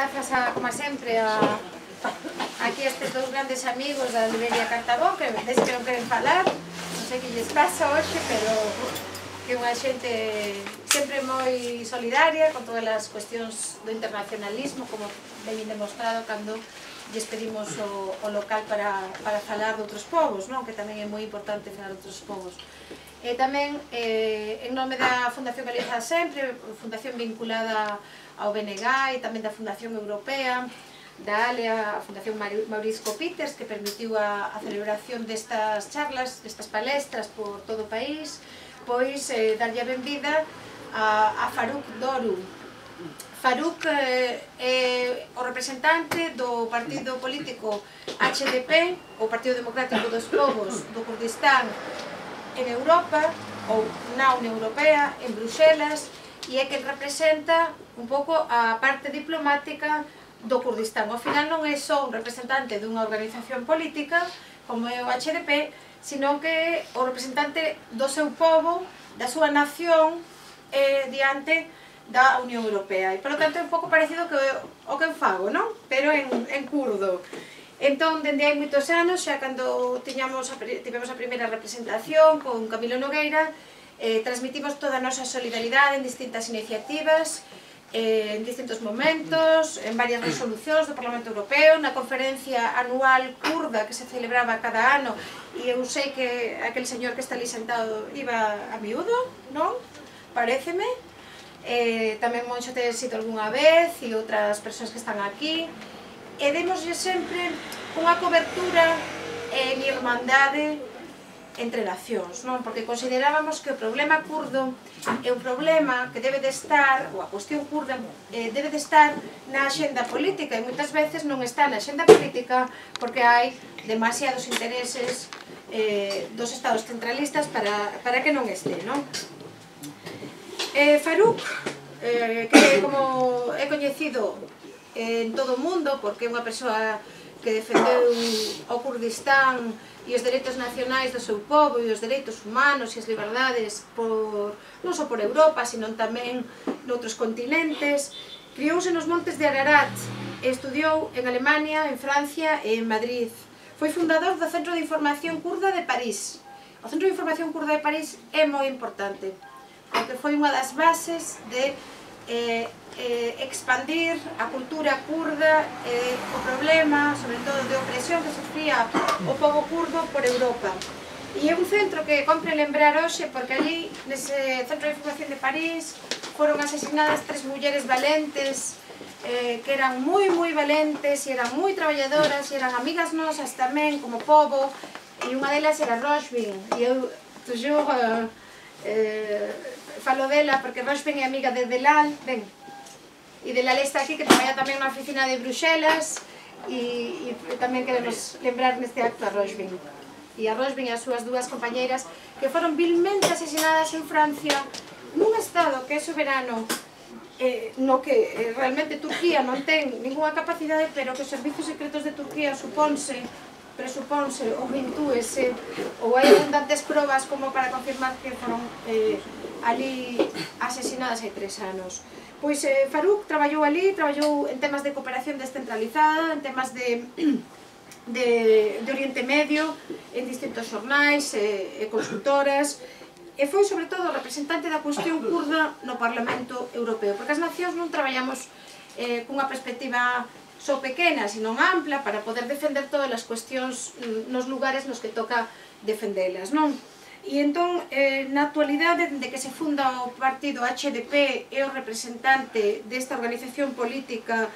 grazas, como sempre, aquí a estes dous grandes amigos da librería Cartabón, que desde que non queren falar, non sei que lles pasa hoxe, pero que é unha xente sempre moi solidaria con todas as cuestións do internacionalismo, como ben demostrado cando lles pedimos o local para falar de outros povos, non? Que tamén é moi importante falar de outros povos. E tamén, en nome da Fundación Galiza Sempre, fundación vinculada ao BNG e tamén da Fundación Europea, da ALEA, a Fundación Maurizco Peters, que permitiu a celebración destas charlas, destas palestras por todo o país, pois darlle a benvida a Faruk Doru. Faruk é o representante do partido político HDP, o Partido Democrático dos Povos do Kurdistán en Europa, ou na Unión Europea, en Bruxelas, e é que representa un pouco a parte diplomática do Kurdistán. Ao final non é só un representante dunha organización política, como é o HDP, sino que é o representante do seu povo, da súa nación, diante da Unión Europea. E, por lo tanto, é un pouco parecido ao que eu fago, non? Pero en kurdo. Entón, dende hai moitos anos, xa cando tivemos a primeira representación con Camilo Nogueira, transmitimos toda a nosa solidaridade en distintas iniciativas, en distintos momentos, en varias resolucións do Parlamento Europeo, na conferencia anual kurda que se celebraba cada ano, e eu sei que aquel señor que está ali sentado iba a miúdo, non? Paréceme. Tamén Moncho te sido algunha vez e outras persoas que están aquí, e demoslle sempre unha cobertura en irmandade entre nacións, non? Porque considerábamos que o problema kurdo é un problema que debe de estar, ou a cuestión kurda debe de estar na axenda política, e moitas veces non está na axenda política porque hai demasiados intereses dos estados centralistas para que non este, non? Faruk, que como é coñecido en todo o mundo, porque é unha persoa que defendeu o Kurdistán e os dereitos nacionais do seu povo e os dereitos humanos e as liberdades non só por Europa, sino tamén noutros continentes. Criouse nos montes de Ararat e estudiou en Alemania, en Francia e en Madrid. Foi fundador do Centro de Información Kurda de París. O Centro de Información Kurda de París é moi importante, porque foi unha das bases de expandir a cultura kurda, o problema, sobre todo, de opresión que sofría o povo kurdo por Europa. E é un centro que compre lembrar hoxe, porque ali, nese Centro de Información de París, foron asesinadas 3 mulleres valentes, que eran moi valentes, e eran moi traballadoras, e eran amigas nosas tamén, como povo, e unha delas era Rojbin, e eu, toujours, falo dela porque Rojbin é amiga de Delal, ben, e Delal está aquí, que traballa tamén na oficina de Bruxelas, e tamén queremos lembrar neste acto a Rojbin. E a Rojbin e as súas dúas compañeiras que foron vilmente asesinadas en Francia, nun estado que é soberano, no que realmente Turquía non ten ninguna capacidade, pero que os servizos secretos de Turquía presupónse ou intúese, ou hai abundantes probas como para confirmar que foron ali asesinadas hai 3 anos. Pois Faruk traballou ali, traballou en temas de cooperación descentralizada, en temas de Oriente Medio, en distintos xornais e consultoras, e foi sobre todo representante da cuestión kurda no Parlamento Europeo, porque as nacións non traballamos cunha perspectiva só pequena, sino ampla, para poder defender todas as cuestións nos lugares nos que toca defendelas, non? E entón, na actualidade, dende que se funda o partido HDP, é o representante desta organización política,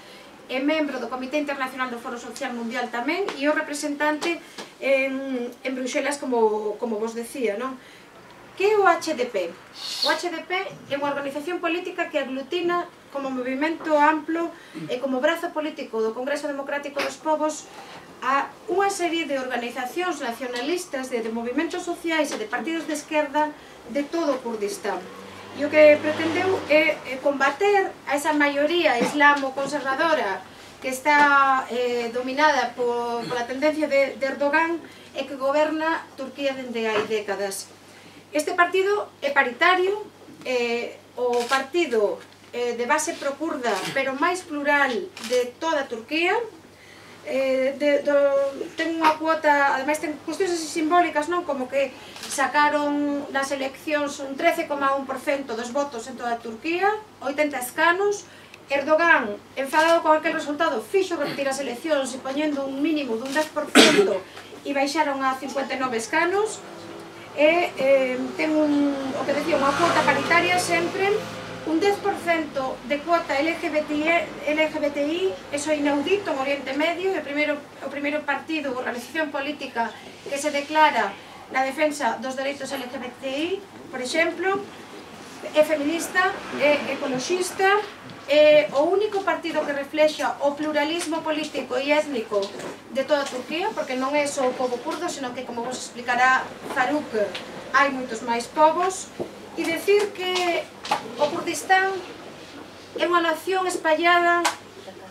é membro do Comité Internacional do Foro Social Mundial tamén, e é o representante en Bruxelas, como vos decía, non? Que é o HDP? O HDP é unha organización política que aglutina como movimento amplo e como brazo político do Congreso Democrático dos Povos a unha serie de organizacións nacionalistas, de movimentos sociais e de partidos de esquerda de todo o Kurdistán. E o que pretendeu é combater a esa maioría islamo-conservadora que está dominada pola tendencia de Erdogan e que goberna Turquía dende hai décadas. Este partido é paritario, o partido de base procurda, pero máis plural de toda Turquía. Ten unha cuota, ademais ten cuestións así simbólicas, non? Como que sacaron nas eleccións un 13,1% dos votos en toda Turquía, 80 escanos. Erdogan, enfadado con aquel resultado, fixo repetir as eleccións e poñendo un mínimo dun 10% e baixaron a 59 escanos. E ten o que decía, unha cuota paritaria sempre, un 10% de cuota LGBTI, eso é inaudito en Oriente Medio, o primeiro partido ou organización política que se declara na defensa dos dereitos LGBTI, por exemplo, é feminista, é ecoloxista, é o único partido que reflexa o pluralismo político e étnico de toda Turquía, porque non é só o povo kurdo, senón que, como vos explicará Faruk, hai moitos máis povos. E decir que o Kurdistán é unha nación espallada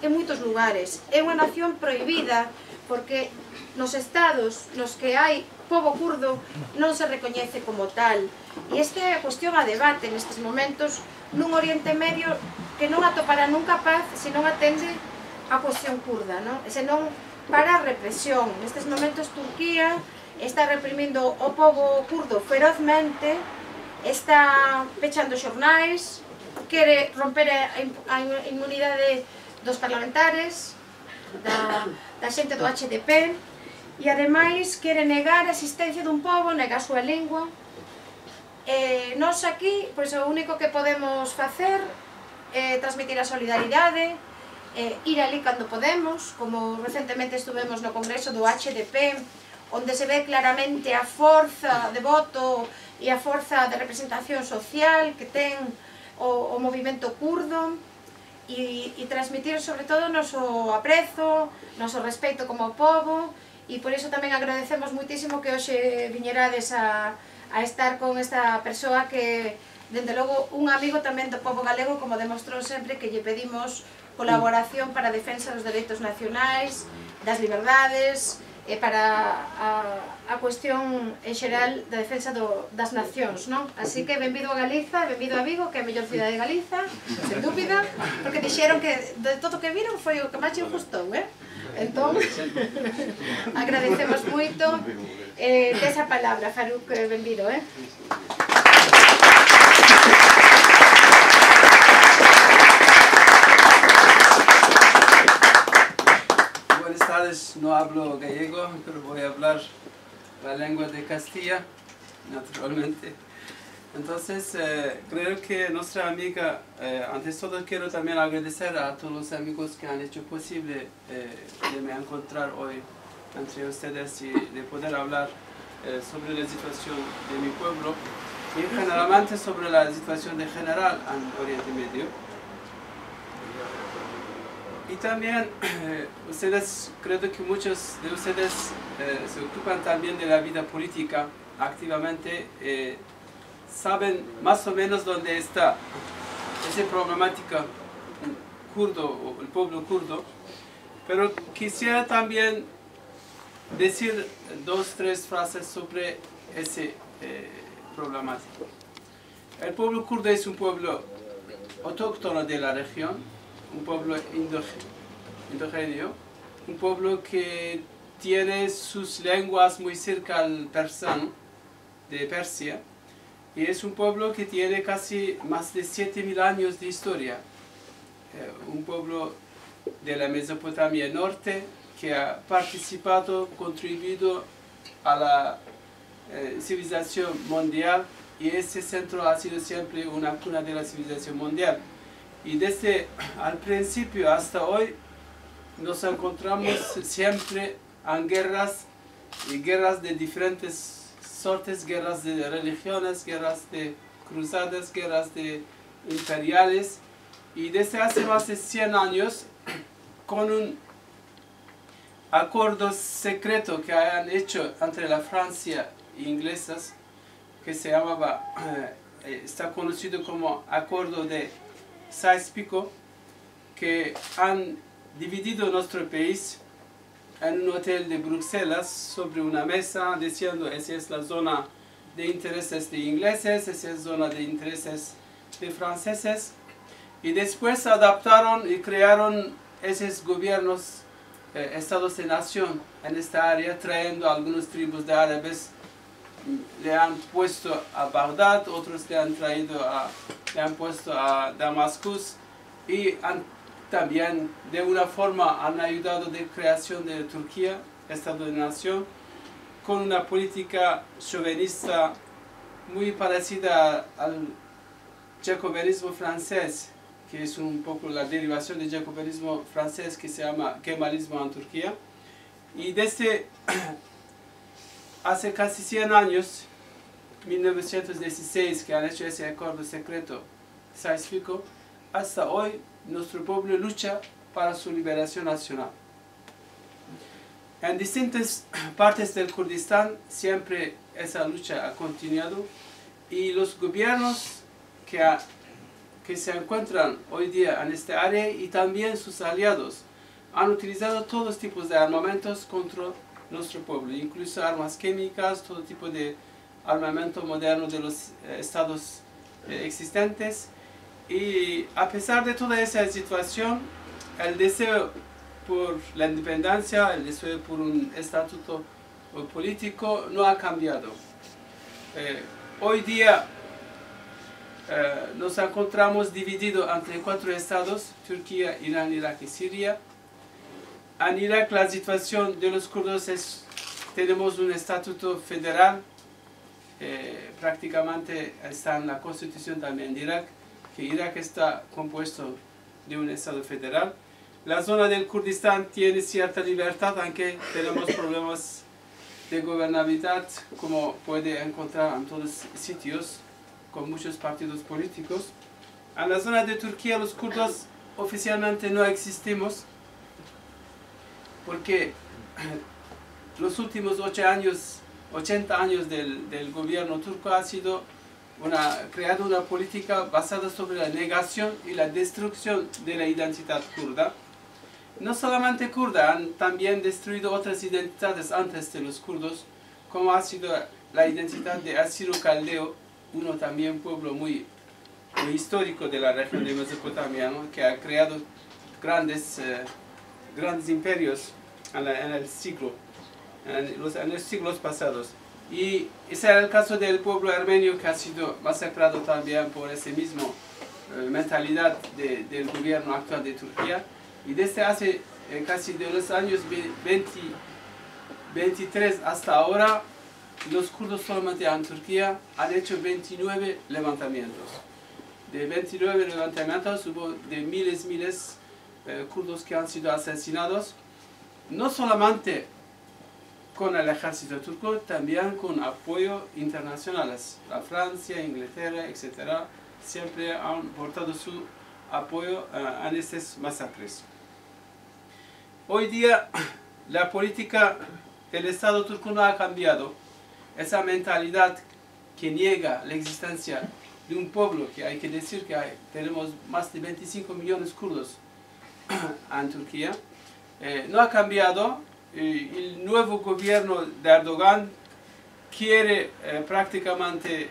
en moitos lugares, é unha nación prohibida, porque nos estados nos que hai povo kurdo non se recoñece como tal. E esta é a cuestión a debate nestes momentos nun Oriente Medio que non atopará nunca paz se non atende a cuestión kurda, non? E se non para a represión. Nestes momentos Turquía está reprimindo o povo kurdo ferozmente, está pechando xornais, quere romper a inmunidade dos parlamentares, da xente do HDP, e ademais quere negar a existencia dun pobo, negar a súa lingua. Nós aquí, pois o único que podemos facer é transmitir a solidaridade, ir ali cando podemos, como recentemente estuvemos no congreso do HDP, onde se ve claramente a forza de voto e a forza de representación social que ten o movimento kurdo, e transmitir sobre todo o noso aprezo, o noso respeito como povo, e por iso tamén agradecemos muitísimo que hoxe viñerades a estar con esta persoa que, dende logo, un amigo tamén do povo galego, como demostrou sempre que lle pedimos colaboración para a defensa dos dereitos nacionais, das liberdades, e para a cuestión en xeral da defensa das nacións, non? Así que benvido a Galiza, benvido a Vigo, que é a mellor cidade de Galiza, sen dúbida, porque dixeron que de todo o que viron foi o que máis lle gustou, Entón, agradecemos moito desa palabra, Faruk, benvido, Buenas tardes, no hablo gallego, pero voy a hablar la lengua de Castilla, naturalmente. Entonces, creo que nuestra amiga, antes de todo quiero también agradecer a todos los amigos que han hecho posible de me encontrar hoy entre ustedes y de poder hablar sobre la situación de mi pueblo y generalmente sobre la situación de general en Oriente Medio. Y también ustedes, creo que muchos de ustedes se ocupan también de la vida política activamente, saben más o menos dónde está esa problemática kurdo, o el pueblo kurdo, pero quisiera también decir 2 o 3 frases sobre esa problemática. El pueblo kurdo es un pueblo autóctono de la región, un pueblo indógeno, un pueblo que tiene sus lenguas muy cerca al persano de Persia, y es un pueblo que tiene casi más de 7000 años de historia. Un pueblo de la Mesopotamia Norte que ha participado, contribuido a la civilización mundial, y ese centro ha sido siempre una cuna de la civilización mundial. Y desde al principio hasta hoy nos encontramos siempre en guerras, y guerras de diferentes sortes, guerras de religiones, guerras de cruzadas, guerras de imperiales, y desde hace más de 100 años, con un acuerdo secreto que hayan hecho entre la Francia e ingleses, que se llamaba, está conocido como Acuerdo de Sykes-Picot, que han dividido nuestro país en un hotel de Bruselas sobre una mesa, diciendo esa es la zona de intereses de ingleses, esa es la zona de intereses de franceses, y después se adaptaron y crearon esos gobiernos, estados de nación en esta área, trayendo algunas tribus de árabes, le han puesto a Bagdad, otros le han puesto a Damascus, y también de una forma han ayudado de creación de Turquía, estado de nación, con una política chauvinista muy parecida al jacobinismo francés, que es un poco la derivación del jacobinismo francés que se llama kemalismo en Turquía. Y desde hace casi 100 años, 1916, que han hecho ese acuerdo secreto Sykes-Picot, hasta hoy nuestro pueblo lucha para su liberación nacional. En distintas partes del Kurdistán siempre esa lucha ha continuado, y los gobiernos que se encuentran hoy día en esta área y también sus aliados han utilizado todos los tipos de armamentos contra nuestro pueblo, incluso armas químicas, todo tipo de armamento moderno de los estados existentes. Y a pesar de toda esa situación, el deseo por la independencia, el deseo por un estatuto político no ha cambiado. Hoy día nos encontramos divididos entre 4 estados: Turquía, Irán, Irak y Siria. En Irak la situación de los kurdos es, tenemos un estatuto federal, prácticamente está en la constitución también de Irak, que Irak está compuesto de un estado federal. La zona del Kurdistán tiene cierta libertad, aunque tenemos problemas de gobernabilidad, como puede encontrar en todos sitios, con muchos partidos políticos. En la zona de Turquía los kurdos oficialmente no existimos, porque los últimos 80 años del gobierno turco ha sido creado una política basada sobre la negación y la destrucción de la identidad kurda. No solamente kurda, han también destruido otras identidades antes de los kurdos, como ha sido la identidad de asiro-caldeo, uno también pueblo muy histórico de la región de Mesopotamia, ¿no?, que ha creado grandes imperios en los siglos pasados. Y ese era el caso del pueblo armenio, que ha sido masacrado también por esa misma mentalidad del gobierno actual de Turquía. Y desde hace casi de los años 23 hasta ahora, los kurdos solamente en Turquía han hecho 29 levantamientos. De 29 levantamientos hubo de miles kurdos que han sido asesinados, no solamente con el ejército turco, también con apoyo internacional. La Francia, Inglaterra, etc. siempre han aportado su apoyo en estas masacres. Hoy día la política del Estado turco no ha cambiado. Esa mentalidad que niega la existencia de un pueblo, que hay que decir que tenemos más de 25 millones kurdos en Turquía, no ha cambiado. El nuevo gobierno de Erdogan quiere prácticamente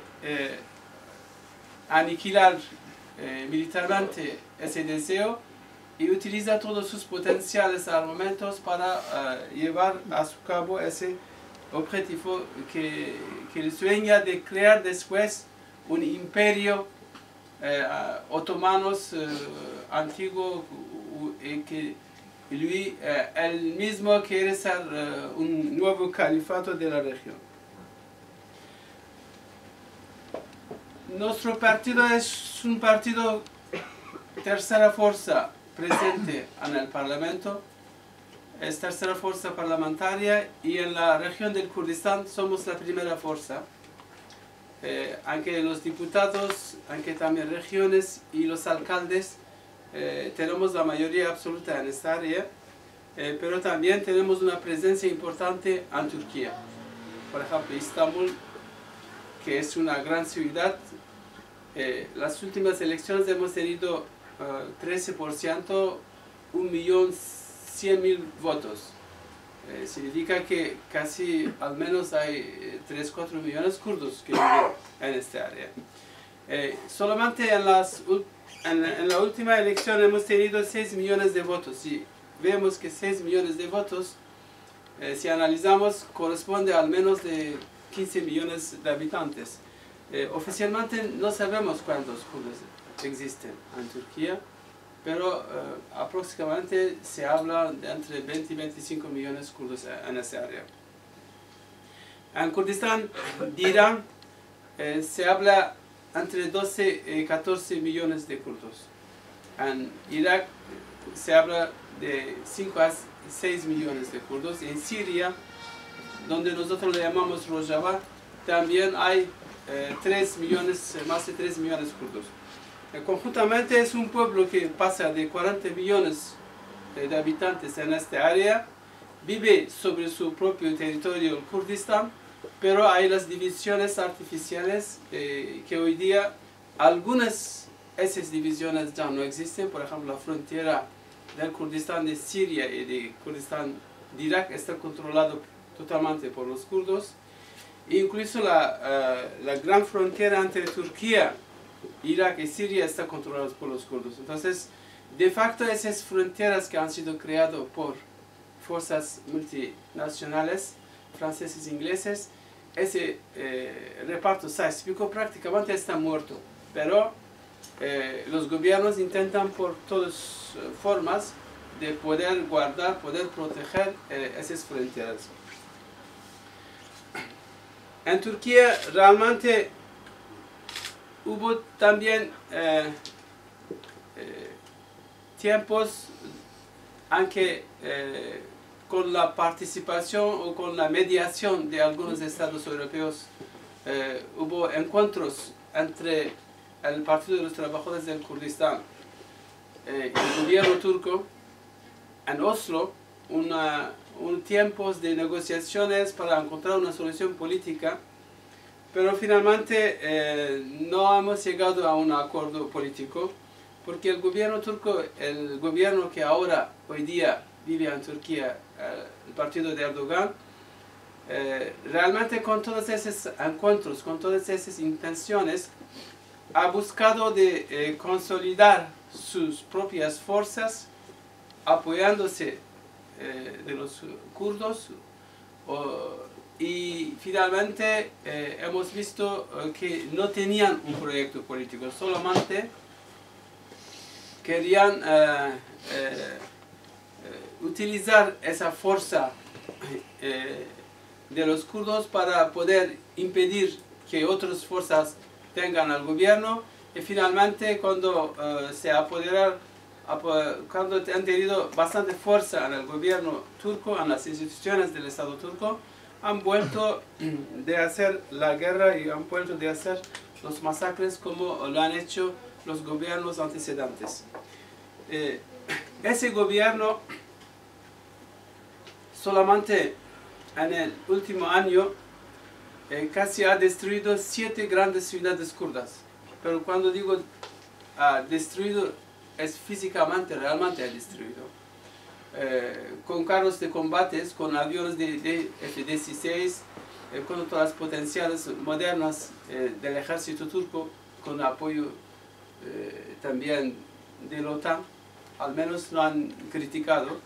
aniquilar militarmente ese deseo y utiliza todos sus potenciales armamentos para llevar a su cabo ese objetivo que sueña de crear después un imperio otomano antiguo, que él mismo quiere ser un nuevo califato de la región. Nuestro partido es un partido tercera fuerza presente en el Parlamento, es tercera fuerza parlamentaria, y en la región del Kurdistán somos la primera fuerza. Aunque los diputados, aunque también regiones y los alcaldes, tenemos la mayoría absoluta en esta área, pero también tenemos una presencia importante en Turquía. Por ejemplo, Estambul, que es una gran ciudad, las últimas elecciones hemos tenido 13%, 1.100.000 votos. Significa que casi al menos hay 3-4 millones kurdos que viven en esta área. Solamente en la última elección hemos tenido 6 millones de votos y vemos que 6 millones de votos, si analizamos, corresponde a al menos de 15 millones de habitantes. Oficialmente no sabemos cuántos kurdos existen en Turquía, pero aproximadamente se habla de entre 20 y 25 millones de kurdos en esa área. En Kurdistán de Irán se habla entre 12 y 14 millones de kurdos. En Irak se habla de 5 a 6 millones de kurdos. En Siria, donde nosotros le llamamos Rojava, también hay 3 millones, más de 3 millones de kurdos. Conjuntamente es un pueblo que pasa de 40 millones de habitantes en esta área, vive sobre su propio territorio, el Kurdistán, pero hay las divisiones artificiales que hoy día algunas esas divisiones ya no existen. Por ejemplo, la frontera del Kurdistán de Siria y de Kurdistán de Irak está controlado totalmente por los kurdos. Incluso la gran frontera entre Turquía, Irak y Siria está controlada por los kurdos. Entonces, de facto, esas fronteras que han sido creadas por fuerzas multinacionales, franceses e ingleses, ese reparto sáfico prácticamente está muerto. Pero los gobiernos intentan por todas formas de poder guardar, poder proteger esas fronteras. En Turquía realmente hubo también tiempos en que con la participación o con la mediación de algunos estados europeos hubo encuentros entre el Partido de los Trabajadores del Kurdistán y el gobierno turco en Oslo, tiempos de negociaciones para encontrar una solución política, pero finalmente no hemos llegado a un acuerdo político, porque el gobierno turco, el gobierno que ahora, hoy día, vive en Turquía, el partido de Erdogan, realmente con todos esos encuentros, con todas esas intenciones, ha buscado de consolidar sus propias fuerzas, apoyándose de los kurdos, y finalmente hemos visto que no tenían un proyecto político, solamente querían utilizar esa fuerza de los kurdos para poder impedir que otras fuerzas tengan al gobierno, y finalmente cuando se apoderaron, cuando han tenido bastante fuerza en el gobierno turco, en las instituciones del Estado turco, han vuelto de hacer la guerra y han vuelto de hacer los masacres como lo han hecho los gobiernos antecedentes. Ese gobierno solamente en el último año casi ha destruido 7 grandes ciudades kurdas. Pero cuando digo destruido, es físicamente, realmente ha destruido. Con carros de combates, con aviones de F-16, con todas las potenciales modernas del ejército turco, con apoyo también de la OTAN, al menos lo han criticado.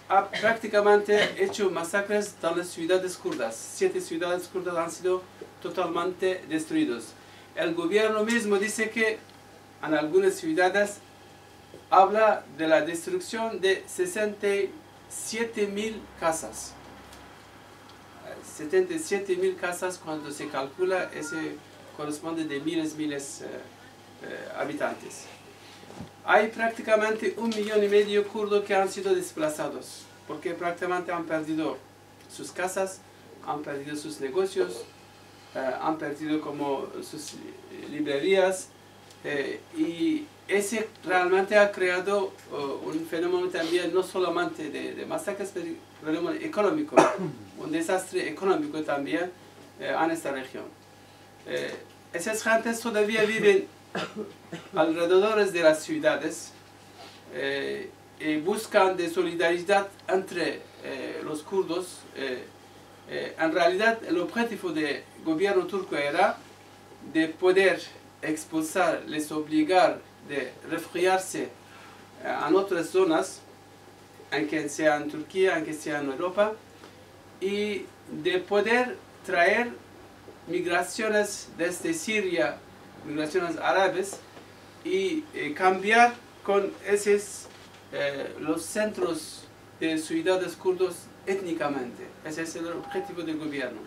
Ha prácticamente hecho masacres en las ciudades kurdas. 7 ciudades kurdas han sido totalmente destruidas. El gobierno mismo dice que en algunas ciudades habla de la destrucción de 67.000 casas. 77.000 casas, cuando se calcula, ese corresponde de miles habitantes. Hay prácticamente 1,5 millones de kurdos que han sido desplazados, porque prácticamente han perdido sus casas, han perdido sus negocios, han perdido como sus librerías, y ese realmente ha creado un fenómeno también, no solamente de masacres, pero un fenómeno económico, un desastre económico también en esta región. Esas gentes todavía viven alrededor de las ciudades y buscan de solidaridad entre los kurdos. En realidad el objetivo del gobierno turco era de poder expulsar, les obligar de refugiarse en otras zonas, aunque sea en Turquía, aunque sea en Europa, y de poder traer migraciones desde Siria, migraciones árabes, y cambiar con esos los centros de ciudades kurdos étnicamente. Ese es el objetivo del gobierno.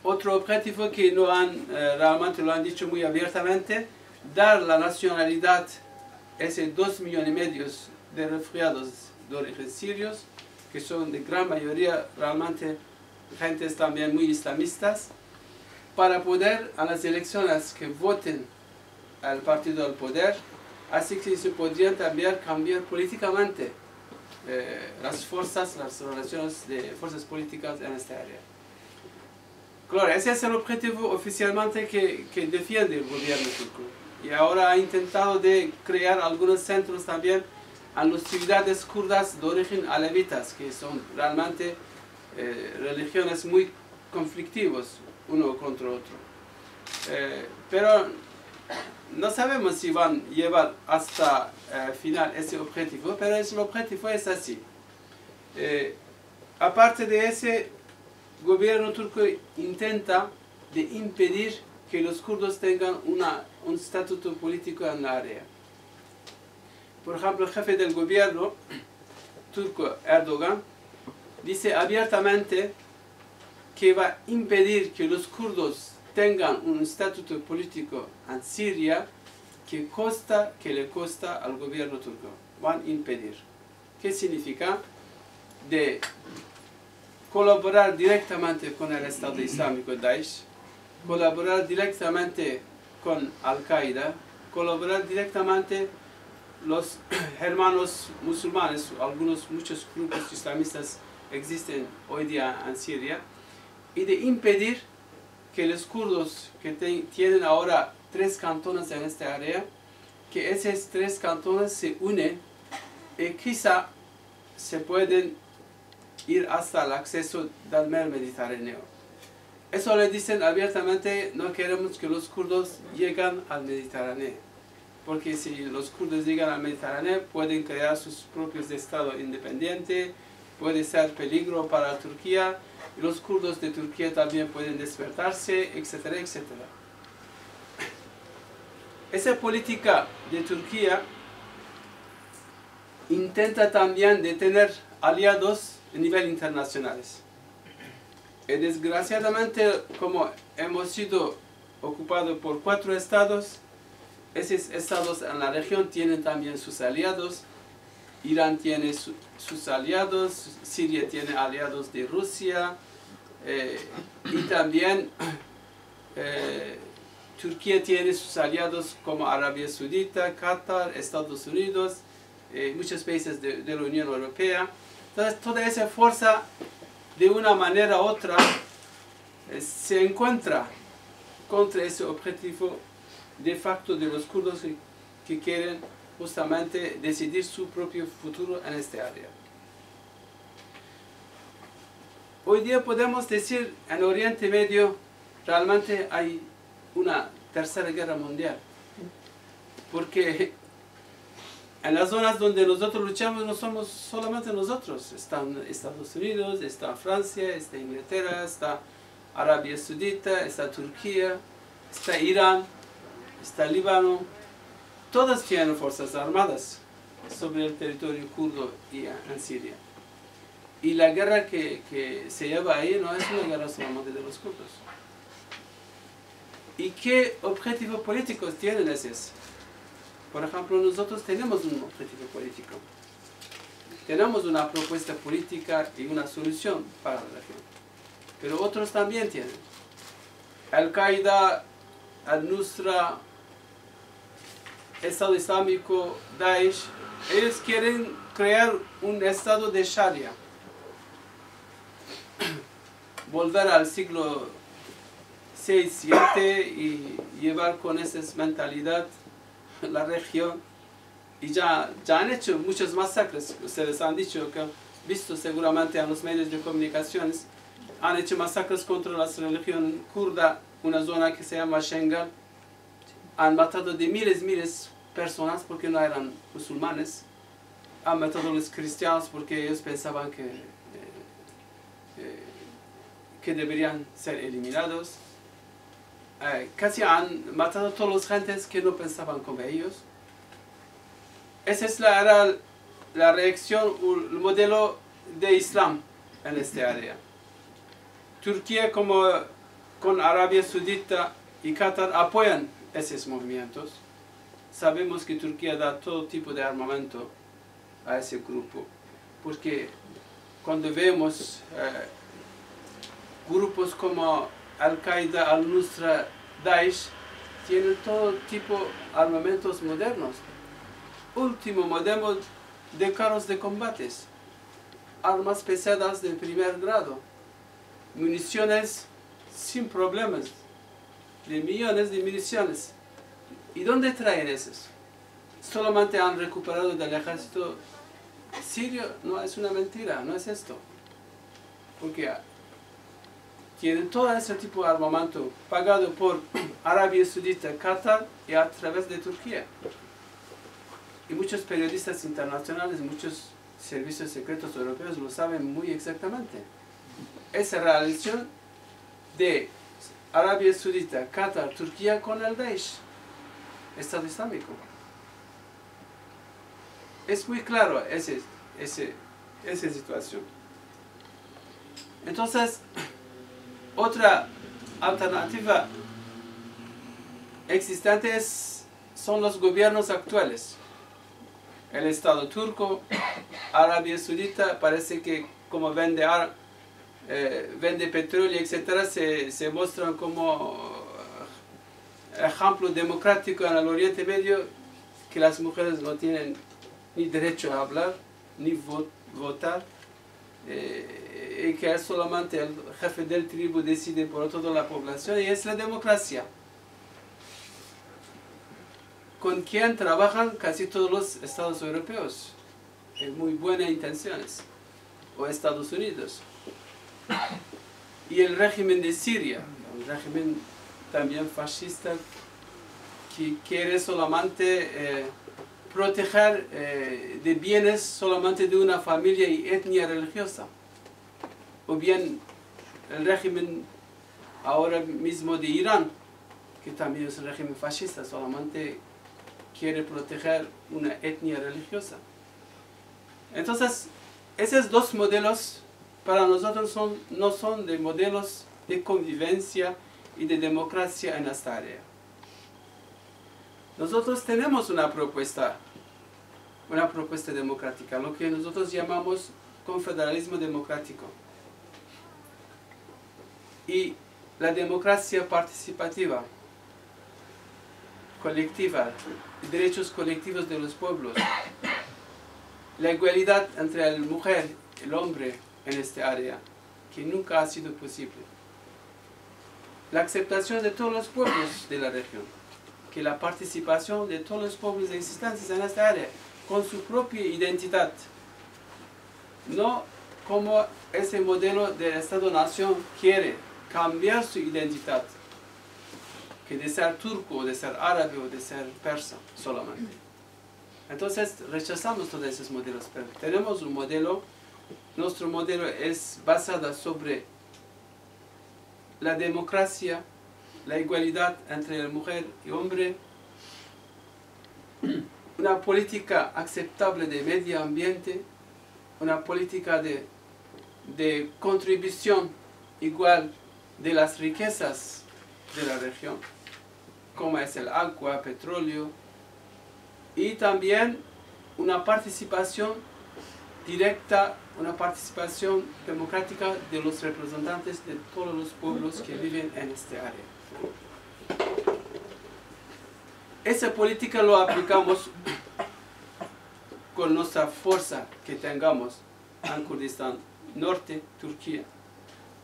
Otro objetivo que no han, realmente lo han dicho muy abiertamente, dar la nacionalidad a esos 2,5 millones de refugiados de origen sirios, que son de gran mayoría realmente gentes también muy islamistas, para poder a las elecciones que voten al partido del poder, así que se podrían también cambiar políticamente las relaciones de fuerzas políticas en esta área. Claro, ese es el objetivo oficialmente que defiende el gobierno turco. Y ahora ha intentado de crear algunos centros también en las ciudades kurdas de origen alevitas, que son realmente religiones muy conflictivas uno contra otro. Pero no sabemos si van a llevar hasta el final ese objetivo, pero el objetivo es así. Aparte de ese, el gobierno turco intenta de impedir que los kurdos tengan un estatuto político en la área. Por ejemplo, el jefe del gobierno turco, Erdogan, dice abiertamente que va a impedir que los kurdos tengan un estatuto político en Siria que le cuesta al gobierno turco. Van a impedir. ¿Qué significa? De colaborar directamente con el Estado Islámico Daesh, colaborar directamente con Al-Qaeda, colaborar directamente los hermanos musulmanes, muchos grupos islamistas existen hoy día en Siria, y de impedir que los kurdos que tienen ahora 3 cantones en esta área, que esos 3 cantones se unen y quizá se pueden ir hasta el acceso del mar Mediterráneo. Eso le dicen abiertamente, no queremos que los kurdos lleguen al Mediterráneo, porque si los kurdos llegan al Mediterráneo pueden crear sus propios estados independientes, puede ser peligro para Turquía, y los kurdos de Turquía también pueden despertarse, etcétera, etcétera. Esa política de Turquía intenta también de tener aliados a nivel internacional. Y desgraciadamente, como hemos sido ocupados por 4 estados, esos estados en la región tienen también sus aliados. Irán tiene sus aliados, Siria tiene aliados de Rusia, y también Turquía tiene sus aliados como Arabia Saudita, Qatar, Estados Unidos, muchos países de la Unión Europea. Entonces, toda esa fuerza, de una manera u otra, se encuentra contra ese objetivo de facto de los kurdos que quieren justamente decidir su propio futuro en esta área. Hoy día podemos decir en Oriente Medio realmente hay una tercera guerra mundial, porque en las zonas donde nosotros luchamos no somos solamente nosotros, están Estados Unidos, está Francia, está Inglaterra, está Arabia Saudita, está Turquía, está Irán, está Líbano. Todas tienen fuerzas armadas sobre el territorio kurdo y en Siria. Y la guerra que se lleva ahí no es una guerra solamente de los kurdos. ¿Y qué objetivos políticos tienen esos? Por ejemplo, nosotros tenemos un objetivo político. Tenemos una propuesta política y una solución para la región. Pero otros también tienen. Al-Qaeda, Al-Nusra, Estado Islámico, Daesh, ellos quieren crear un estado de Sharia. Volver al siglo 6, 7 y llevar con esa mentalidad la región. Y ya han hecho muchas masacres. Ustedes han dicho que, visto seguramente en los medios de comunicaciones, han hecho masacres contra la religión kurda una zona que se llama Shengal, han matado de miles de personas porque no eran musulmanes, han matado a los cristianos porque ellos pensaban que deberían ser eliminados. Casi han matado a todas las gentes que no pensaban como ellos. Esa era la reacción, el modelo de Islam en esta área. Turquía, como con Arabia Saudita y Qatar, apoyan esos movimientos. Sabemos que Turquía da todo tipo de armamento a ese grupo, porque cuando vemos grupos como Al-Qaeda, Al-Nusra, Daesh, tienen todo tipo de armamentos modernos. Último modelo de carros de combates, armas pesadas de primer grado, municiones sin problemas, de millones de municiones. ¿Y dónde traen esos? Solamente han recuperado del ejército sirio. No, es una mentira, no es esto. Porque tienen todo ese tipo de armamento pagado por Arabia Saudita, Qatar y a través de Turquía. Y muchos periodistas internacionales, muchos servicios secretos europeos lo saben muy exactamente. Esa relación de Arabia Saudita, Qatar, Turquía con el Daesh, Estado Islámico. Es muy claro esa situación. Entonces, otra alternativa existente son los gobiernos actuales. El Estado turco, Arabia Saudita, parece que como vende petróleo, etc., se muestran como ejemplo democrático en el Oriente Medio, que las mujeres no tienen ni derecho a hablar, ni votar, y que solamente el jefe del tribu decide por toda la población, y es la democracia, con quien trabajan casi todos los estados europeos, en muy buenas intenciones, o Estados Unidos. Y el régimen de Siria, un régimen también fascista, que quiere solamente proteger de bienes solamente de una familia y etnia religiosa. O bien el régimen ahora mismo de Irán, que también es un régimen fascista, solamente quiere proteger una etnia religiosa. Entonces, esos dos modelos para nosotros no son de modelos de convivencia y de democracia en esta área. Nosotros tenemos una propuesta democrática, lo que nosotros llamamos confederalismo democrático. Y la democracia participativa, colectiva, derechos colectivos de los pueblos, la igualdad entre la mujer y el hombre en esta área, que nunca ha sido posible. La aceptación de todos los pueblos de la región, que la participación de todos los pueblos existentes en esta área, con su propia identidad, no como ese modelo de Estado-Nación quiere cambiar su identidad, que de ser turco, o de ser árabe, o de ser persa solamente. Entonces rechazamos todos esos modelos, pero tenemos un modelo, nuestro modelo es basado sobre la democracia, la igualdad entre la mujer y hombre, una política aceptable de medio ambiente, una política de contribución igual de las riquezas de la región, como es el agua, petróleo, y también una participación directa, una participación democrática de los representantes de todos los pueblos que viven en este área. Esa política lo aplicamos con nuestra fuerza que tengamos en Kurdistán Norte, Turquía.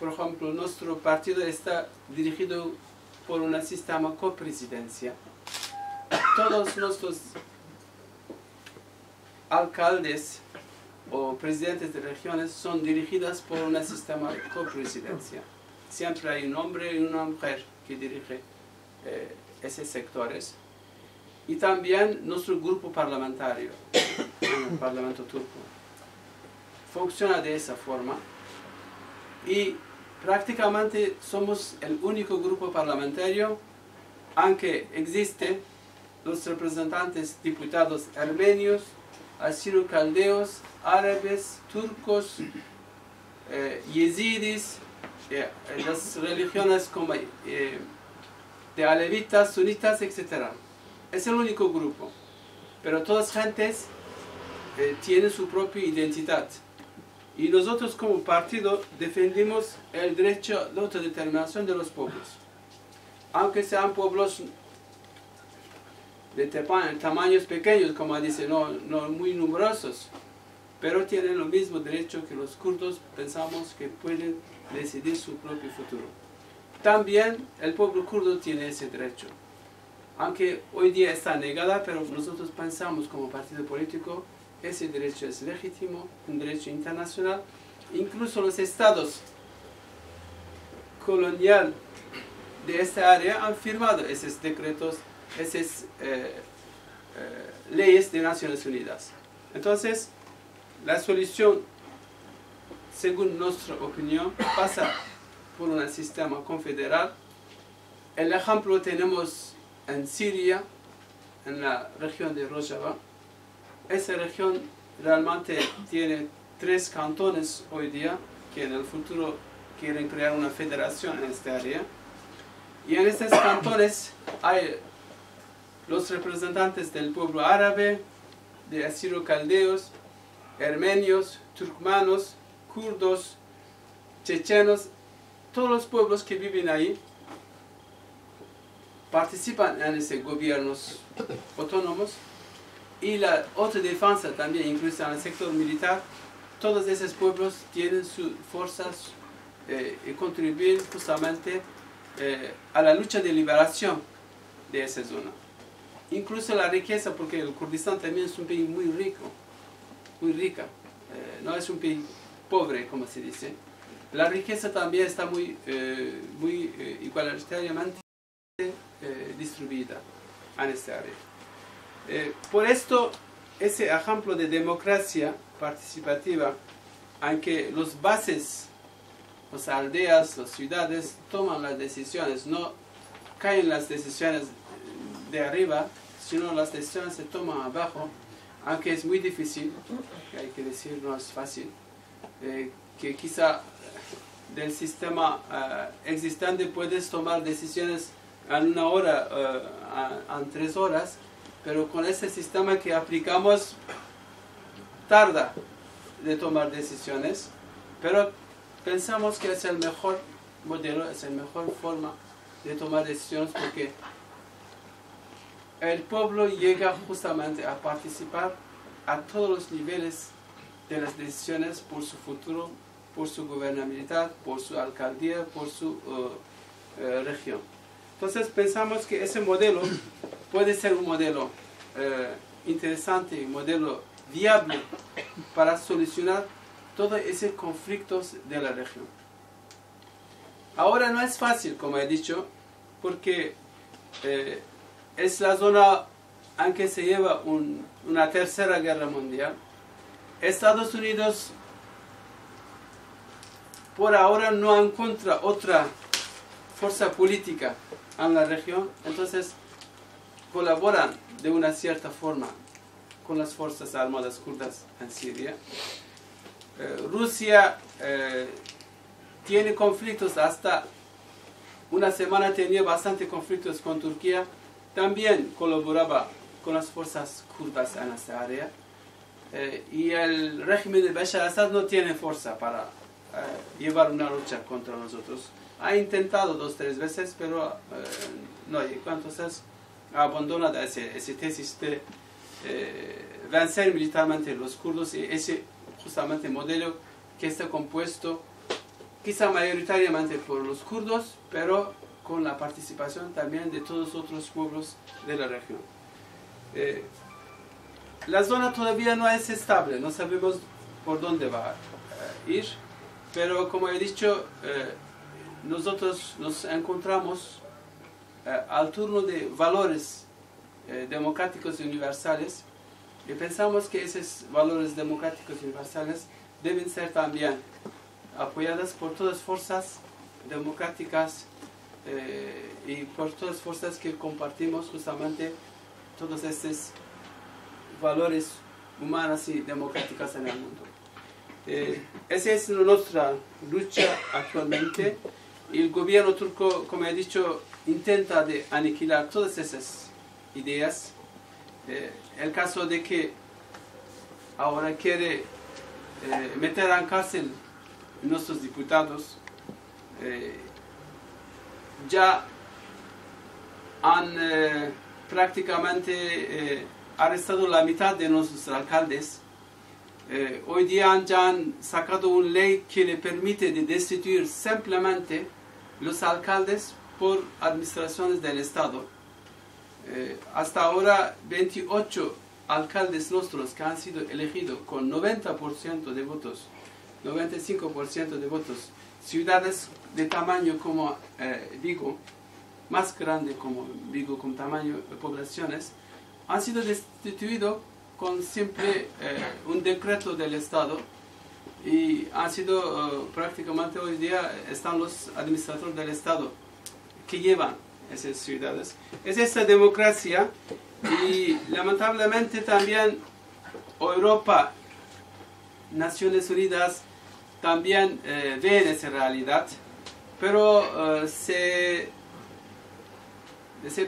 Por ejemplo, nuestro partido está dirigido por un sistema copresidencia. Todos nuestros alcaldes o presidentes de regiones son dirigidos por un sistema de copresidencia. siempre hay un hombre y una mujer que dirige esos sectores. Y también nuestro grupo parlamentario en el Parlamento turco funciona de esa forma. Y prácticamente somos el único grupo parlamentario, aunque existe los representantes diputados armenios, asiro-caldeos, árabes, turcos, yezidis, las religiones como de alevitas, sunitas, etc. Es el único grupo, pero todas gentes tienen su propia identidad. Y nosotros como partido defendimos el derecho de autodeterminación de los pueblos. Aunque sean pueblos de tamaños pequeños, como dice, no muy numerosos, pero tienen el mismo derecho que los kurdos, pensamos que pueden decidir su propio futuro. También el pueblo kurdo tiene ese derecho. Aunque hoy día está negada, pero nosotros pensamos como partido político ese derecho es legítimo, un derecho internacional. Incluso los estados coloniales de esta área han firmado esos decretos, esas leyes de Naciones Unidas. Entonces, la solución, según nuestra opinión, pasa por un sistema confederal. El ejemplo tenemos en Siria, en la región de Rojava. Esa región realmente tiene 3 cantones hoy día, que en el futuro quieren crear una federación en esta área. Y en estos cantones hay los representantes del pueblo árabe, de asiro-caldeos, armenios, turcmanos, kurdos, chechenos. Todos los pueblos que viven ahí participan en esos gobiernos autónomos. Y la autodefensa también, incluso en el sector militar, todos esos pueblos tienen sus fuerzas y contribuyen justamente a la lucha de liberación de esa zona. Incluso la riqueza, porque el Kurdistán también es un país muy rico, muy rica, no es un país pobre, como se dice. La riqueza también está muy igualitariamente distribuida en esta área. Por esto, ese ejemplo de democracia participativa, aunque los bases, las aldeas, las ciudades toman las decisiones, no caen las decisiones de arriba, sino las decisiones se toman abajo, aunque es muy difícil, hay que decir, no es fácil, que quizá del sistema existente puedes tomar decisiones en 1 hora, en 3 horas, pero con ese sistema que aplicamos tarda de tomar decisiones, pero pensamos que es el mejor modelo, es la mejor forma de tomar decisiones, porque el pueblo llega justamente a participar a todos los niveles de las decisiones por su futuro, por su gobernabilidad, por su alcaldía, por su región. Entonces pensamos que ese modelo puede ser un modelo interesante, un modelo viable para solucionar todos esos conflictos de la región. Ahora no es fácil, como he dicho, porque es la zona en que se lleva una tercera guerra mundial. Estados Unidos por ahora no encuentra otra fuerza política en la región, entonces colaboran de una cierta forma con las fuerzas armadas kurdas en Siria. Rusia tiene conflictos, hasta una semana tenía bastante conflictos con Turquía, también colaboraba con las fuerzas kurdas en esta área. Y el régimen de Bashar al-Assad no tiene fuerza para llevar una lucha contra nosotros. Ha intentado 2 o 3 veces, pero no, entonces ha abandonado ese tesis de vencer militarmente los kurdos, y ese justamente modelo que está compuesto quizá mayoritariamente por los kurdos, pero con la participación también de todos los otros pueblos de la región. La zona todavía no es estable, no sabemos por dónde va a ir, pero como he dicho, nosotros nos encontramos al turno de valores democráticos y universales, y pensamos que esos valores democráticos y universales deben ser también apoyadas por todas las fuerzas democráticas y por todas las fuerzas que compartimos justamente todos estos valores humanos y democráticos en el mundo. Esa es nuestra lucha actualmente, y el gobierno turco, como he dicho, intenta de aniquilar todas esas ideas. El caso de que ahora quiere meter en cárcel nuestros diputados, ya han prácticamente arrestado la mitad de nuestros alcaldes. Hoy día ya han sacado una ley que le permite de destituir simplemente los alcaldes por administraciones del Estado. Hasta ahora 28 alcaldes nuestros que han sido elegidos con 90% de votos, 95% de votos, ciudades de tamaño como Vigo, más grande como Vigo con tamaño de poblaciones, han sido destituidos con simple un decreto del Estado, y han sido prácticamente hoy día están los administradores del Estado que llevan esas ciudades. Es esta democracia, y lamentablemente también Europa, Naciones Unidas también ven esa realidad, pero se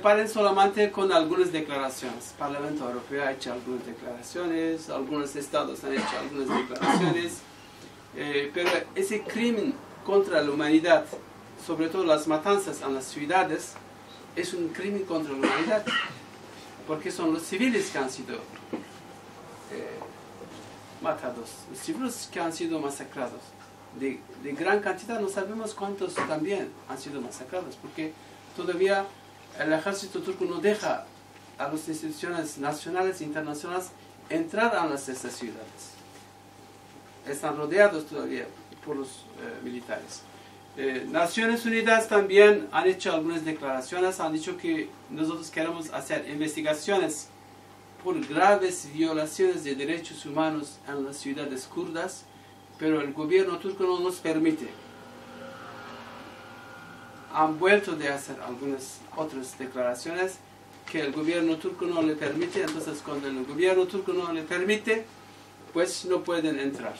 paren solamente con algunas declaraciones. El Parlamento Europeo ha hecho algunas declaraciones, algunos estados han hecho algunas declaraciones, pero ese crimen contra la humanidad, sobre todo las matanzas en las ciudades, es un crimen contra la humanidad, porque son los civiles que han sido matados, los civiles que han sido masacrados. De gran cantidad, no sabemos cuántos también han sido masacrados, porque todavía el ejército turco no deja a las instituciones nacionales e internacionales entrar a estas ciudades. Están rodeados todavía por los militares. Naciones Unidas también han hecho algunas declaraciones, han dicho que nosotros queremos hacer investigaciones por graves violaciones de derechos humanos en las ciudades kurdas, pero el gobierno turco no nos permite. Han vuelto de hacer algunas otras declaraciones que el gobierno turco no le permite. Entonces, cuando el gobierno turco no le permite, pues no pueden entrar.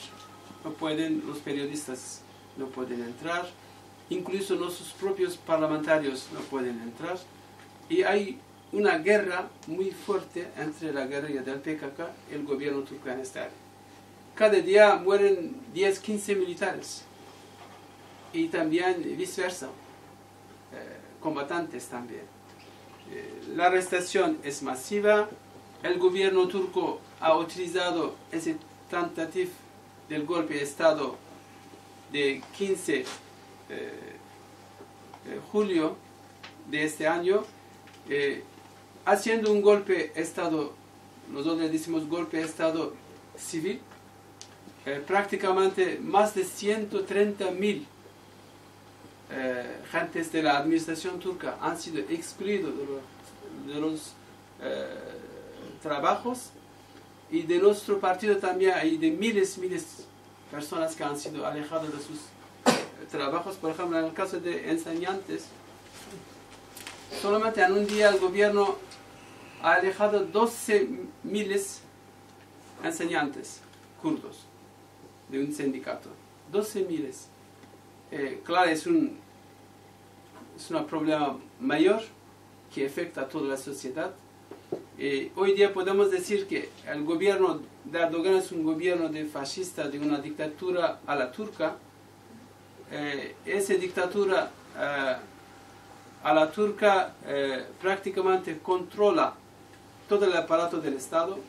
No pueden, los periodistas no pueden entrar, incluso nuestros propios parlamentarios no pueden entrar. Y hay una guerra muy fuerte entre la guerrilla del PKK y el gobierno turco en esta área. Cada día mueren 10, 15 militares, y también viceversa, combatantes también. La arrestación es masiva. El gobierno turco ha utilizado ese tentativa del golpe de Estado de 15 de julio de este año, haciendo un golpe de Estado, nosotros le decimos golpe de Estado civil. Prácticamente más de 130.000 gentes de la administración turca han sido excluidos de los trabajos, y de nuestro partido también hay de miles de personas que han sido alejadas de sus trabajos. Por ejemplo, en el caso de enseñantes, solamente en un día el gobierno ha alejado 12.000 enseñantes kurdos de un sindicato. 12.000. Claro, es un problema mayor que afecta a toda la sociedad. Hoy día podemos decir que el gobierno de Erdogan es un gobierno fascista, de una dictadura a la turca. Esa dictadura a la turca prácticamente controla todo el aparato del Estado,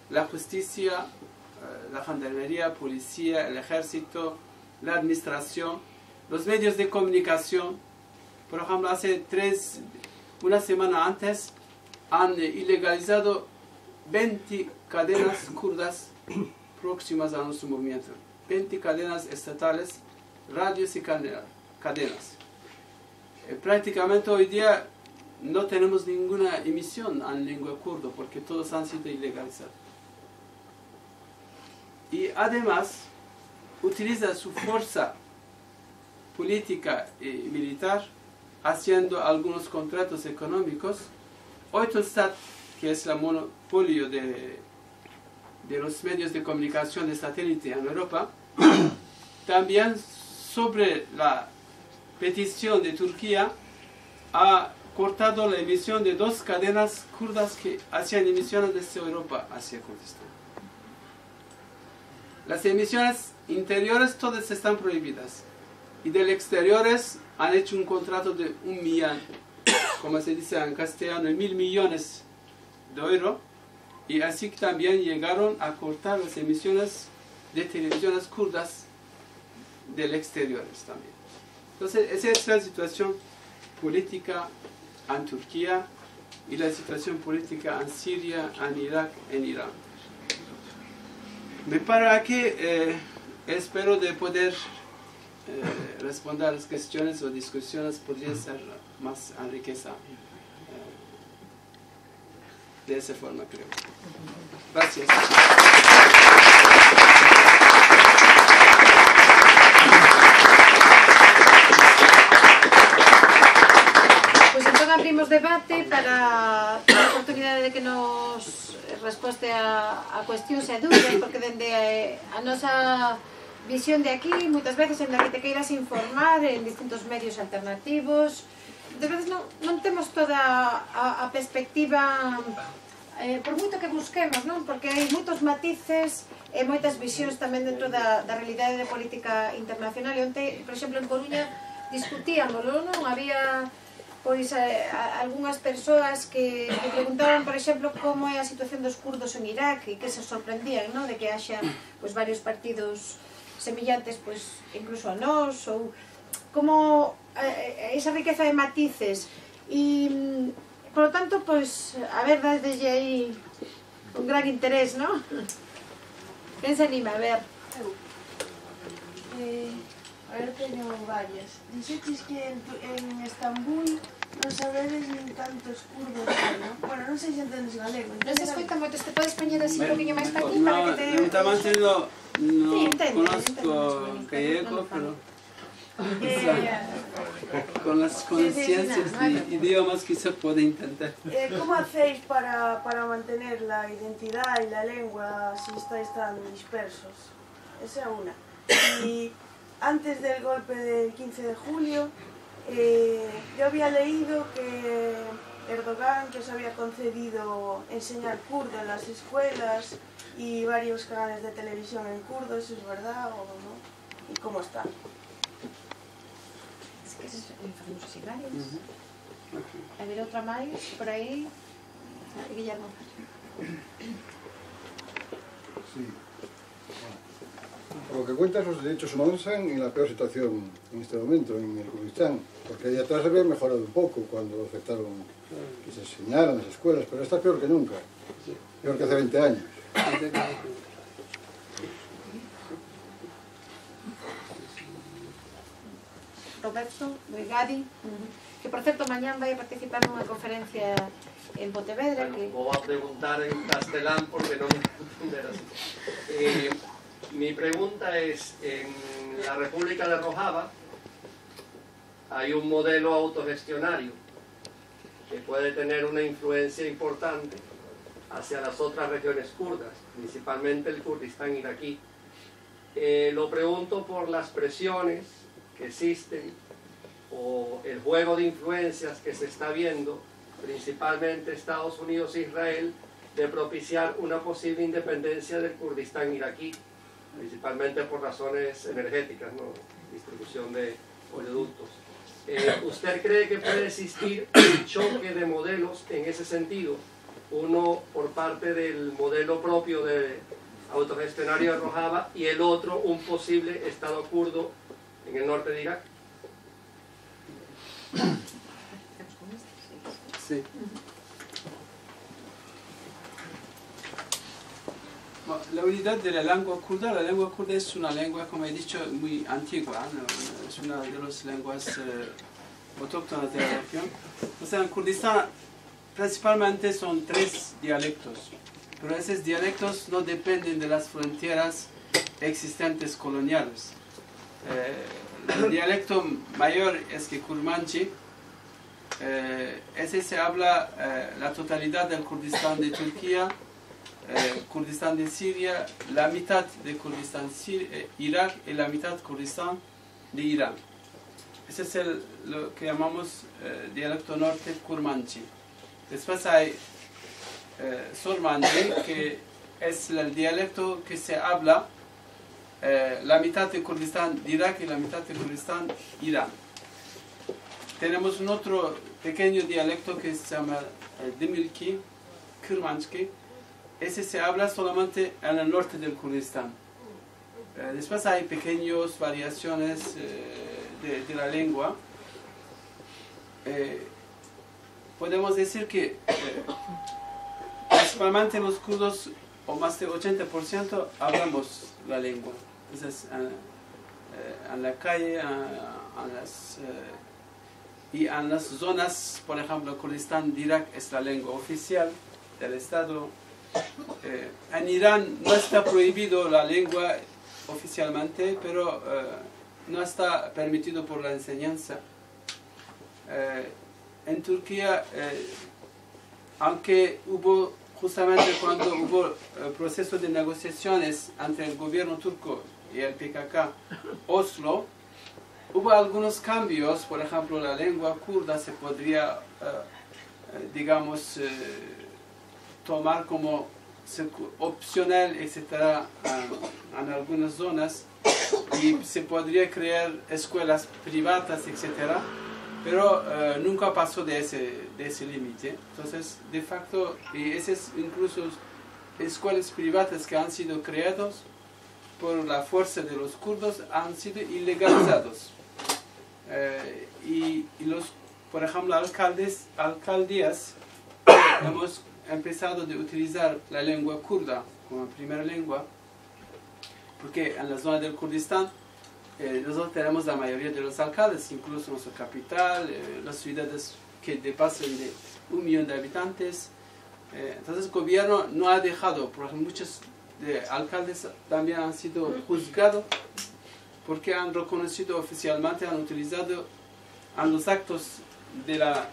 la justicia, la gendarmería, policía, el ejército, la administración, los medios de comunicación. Por ejemplo, una semana antes han ilegalizado 20 cadenas kurdas próximas a nuestro movimiento, 20 cadenas estatales, radios y cadenas. cadenas. Prácticamente hoy día no tenemos ninguna emisión en lengua kurda porque todos han sido ilegalizados. Y además utiliza su fuerza política y militar haciendo algunos contratos económicos. Eutelsat, que es el monopolio de los medios de comunicación de satélite en Europa, también sobre la petición de Turquía ha cortado la emisión de 2 cadenas kurdas que hacían emisiones desde Europa hacia Kurdistán. Las emisiones interiores todas están prohibidas y del exteriores han hecho un contrato de 1 millón, como se dice en castellano, 1.000 millones de euros, y así también llegaron a cortar las emisiones de televisiones kurdas del exterior también. Entonces, esa es la situación política en Turquía y la situación política en Siria, en Irak, en Irán. Me paro aquí, espero de poder responder a las cuestiones o discusiones, podría ser más enriquecida de esa forma, creo. Gracias. Pues entón abrimos debate para a oportunidade de que nos resposte a cuestións e dúbidas, porque dende a nosa visión de aquí, moitas veces en que te queiras informar en distintos medios alternativos, moitas veces non temos toda a perspectiva, por moito que busquemos, non? Porque hai moitos matices e moitas visións tamén dentro da realidade de política internacional. E onte, por exemplo, en Coruña discutíamoslo, non? Había pois algunhas persoas que preguntaban, por exemplo, como é a situación dos kurdos en Irak e que se sorprendían, non? De que haxa pois varios partidos semillantes, pois incluso a nós, ou como esa riqueza de matices. E por lo tanto, pois, a ver, desde aí un gran interés, non? Quen se anima? A ver. A ver, teño varias. Dixetis que en Estambul non sabedes nin cantos kurdos hai, non? Bueno, non sei se entendes galego. Non se escoita moito, te podes poñer así un poquinho máis para aquí para que te... Lentamente no Sí, conozco gallego, pero con las conciencias de idiomas que se puede intentar. Como hacéis para mantener la identidad y la lengua si estáis tan dispersos? Esa é unha. Y antes del golpe del 15 de julio, yo había leído que Erdogan, que os había concedido enseñar kurdo en las escuelas y varios canales de televisión en kurdo, ¿eso es verdad o no? ¿Y cómo está? Es que facemos así varias. A ver, outra máis, por aí. Guillermo. Sí. Por lo que cuentas, los derechos humanos están en la peor situación en este momento, en el Kurdistán, porque ahí atrás había mejorado un poco cuando aceptaron que se enseñaran las escuelas, pero está peor que nunca, peor que hace 20 años. Roberto, Gadi, que por certo mañán vai a participar nunha conferencia en Pontevedra. Bueno, vou a preguntar en castelán porque non me entender así. Mi pregunta es, en la República de Rojava hay un modelo autogestionario que puede tener una influencia importante hacia las otras regiones kurdas, principalmente el Kurdistán iraquí. Lo pregunto por las presiones que existen o el juego de influencias que se está viendo, principalmente Estados Unidos e Israel, de propiciar una posible independencia del Kurdistán iraquí, principalmente por razones energéticas, ¿no? Distribución de oleoductos. ¿Usted cree que puede existir un choque de modelos en ese sentido? Uno por parte del modelo propio de autogestionario de Rojava y el otro un posible Estado kurdo en el norte de Irak. Sí. La unidad de la lengua kurda es una lengua, como he dicho, muy antigua, ¿no? Es una de las lenguas autóctonas de la región. O sea, en Kurdistán principalmente son 3 dialectos, pero esos dialectos no dependen de las fronteras existentes coloniales. El dialecto mayor es que Kurmanji, ese se habla la totalidad del Kurdistán de Turquía, Kurdistán de Siria, la mitad de Kurdistán Irak y la mitad Kurdistán de Irán. Ese es lo que llamamos dialecto norte Kurmanji. Después hay Sormanji, que es el dialecto que se habla la mitad de Kurdistán de Irak y la mitad de Kurdistán Irán. Tenemos un otro pequeño dialecto que se llama Demilki, Kurmanji. Ese se habla solamente en el norte del Kurdistán. Después hay pequeñas variaciones de la lengua. Podemos decir que principalmente los kurdos, o más del 80%, hablamos la lengua. Entonces, en la calle, y en las zonas, por ejemplo, Kurdistán de Irak es la lengua oficial del Estado. En Irán no está prohibido la lengua oficialmente, pero no está permitido por la enseñanza. En Turquía, aunque hubo, justamente cuando hubo proceso de negociaciones entre el gobierno turco y el PKK, Oslo, hubo algunos cambios. Por ejemplo, la lengua kurda se podría, digamos, tomar como opcional, etcétera, en algunas zonas, y se podría crear escuelas privadas, etcétera, pero nunca pasó de ese límite. Entonces, de facto, y esas incluso escuelas privadas que han sido creadas por la fuerza de los kurdos han sido ilegalizados. Y los, por ejemplo, alcaldías hemos empezado a utilizar la lengua kurda como primera lengua, porque en la zona del Kurdistán nosotros tenemos la mayoría de los alcaldes, incluso nuestra capital, las ciudades que pasan de 1 millón de habitantes. Entonces el gobierno no ha dejado, por ejemplo, muchos alcaldes también han sido juzgados porque han reconocido oficialmente, han utilizado en los actos de la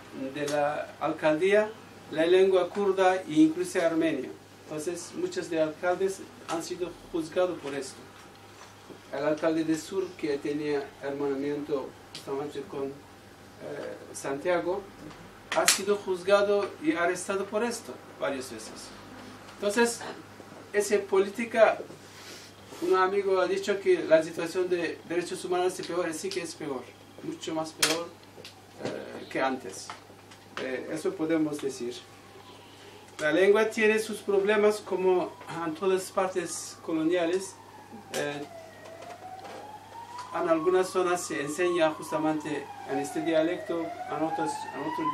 alcaldía la lengua kurda e incluso armenio. Entonces muchos de alcaldes han sido juzgados por esto. El alcalde de Sur, que tenía hermanamiento justamente con Santiago, ha sido juzgado y arrestado por esto varias veces. Entonces, esa política, un amigo ha dicho que la situación de derechos humanos es peor, sí que es peor, mucho más peor que antes. Eso podemos decir. La lengua tiene sus problemas como en todas partes coloniales. En algunas zonas se enseña justamente en este dialecto, en otro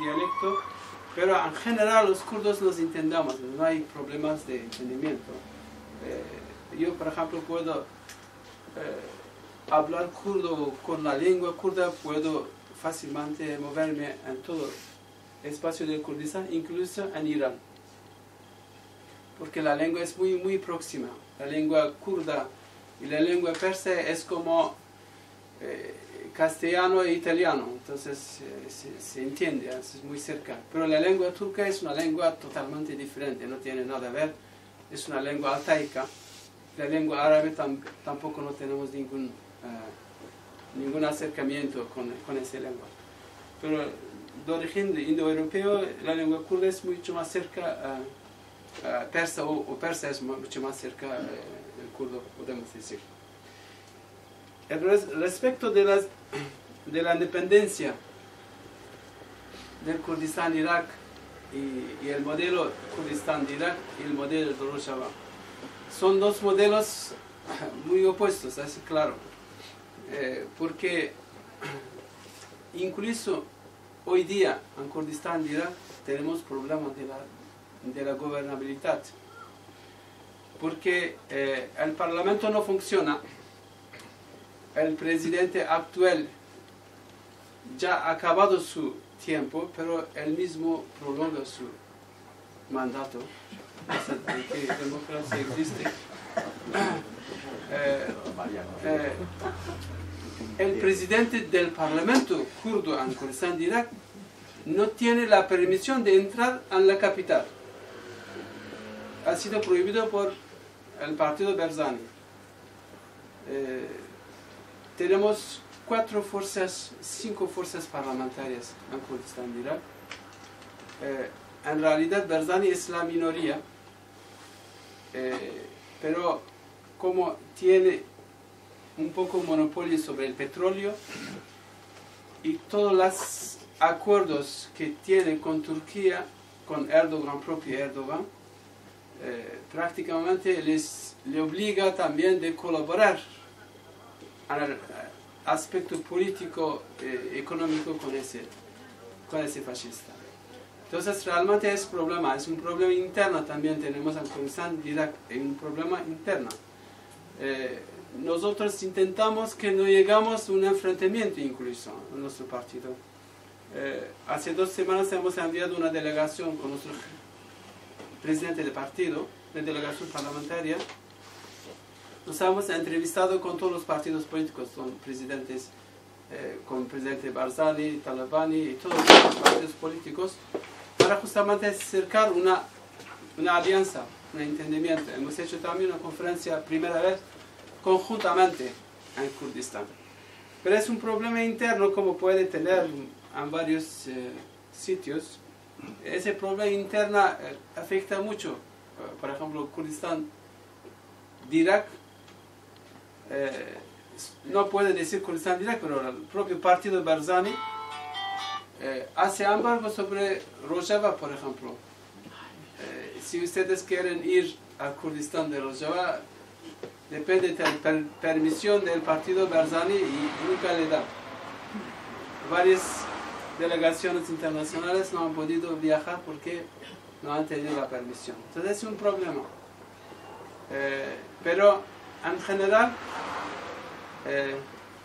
dialecto, pero en general los kurdos nos entendamos, no hay problemas de entendimiento. Yo, por ejemplo, puedo hablar kurdo con la lengua kurda, puedo fácilmente moverme en todo el espacio del Kurdistán, incluso en Irán, porque la lengua es muy, muy próxima. La lengua kurda y la lengua persa es como castellano e italiano, entonces se entiende, es muy cerca. Pero la lengua turca es una lengua totalmente diferente, no tiene nada que ver, es una lengua altaica. La lengua árabe tampoco no tenemos ningún acercamiento con esa lengua. Pero de origen indoeuropeo, la lengua kurda es mucho más cerca a persa, o persa es mucho más cerca del kurdo, podemos decir. Respecto de la independencia del Kurdistán Irak y el modelo Kurdistán de Irak y el modelo de Rojava, son dos modelos muy opuestos, es claro, porque incluso hoy día en Kurdistán de Irak tenemos problemas de la gobernabilidad, porque el Parlamento no funciona, el presidente actual ya ha acabado su tiempo, pero él mismo prolonga su mandato. ¿Qué democracia existe? El presidente del Parlamento kurdo en Kurdistán de Irak no tiene la permisión de entrar en la capital. Ha sido prohibido por el partido Barzani. Tenemos 5 fuerzas parlamentarias en Kurdistán de Irak. En realidad Barzani es la minoría, pero como tiene un poco monopolio sobre el petróleo y todos los acuerdos que tiene con Turquía, con Erdogan, propio Erdogan, prácticamente le obliga también de colaborar en el aspecto político económico con ese fascista. Entonces realmente es un problema interno también tenemos en Kurdistán de Irak, un problema interno. Nosotros intentamos que no llegamos a un enfrentamiento incluso en nuestro partido. Hace 2 semanas hemos enviado una delegación con nuestro presidente de partido, de delegación parlamentaria. Nos hemos entrevistado con todos los partidos políticos, con presidentes, con el presidente Barzani, Talabani y todos los partidos políticos, para justamente acercar una alianza, un entendimiento. Hemos hecho también una conferencia, primera vez, conjuntamente en Kurdistán. Pero es un problema interno como puede tener en varios sitios. Ese problema interno afecta mucho. Por ejemplo, Kurdistán de Irak, no puede decir Kurdistán de Irak, pero el propio partido Barzani hace embargo sobre Rojava, por ejemplo. Si ustedes quieren ir a Kurdistán de Rojava, depende de la permisión del partido Barzani y nunca le da. Varias delegaciones internacionales no han podido viajar porque no han tenido la permisión. Entonces es un problema. Pero en general,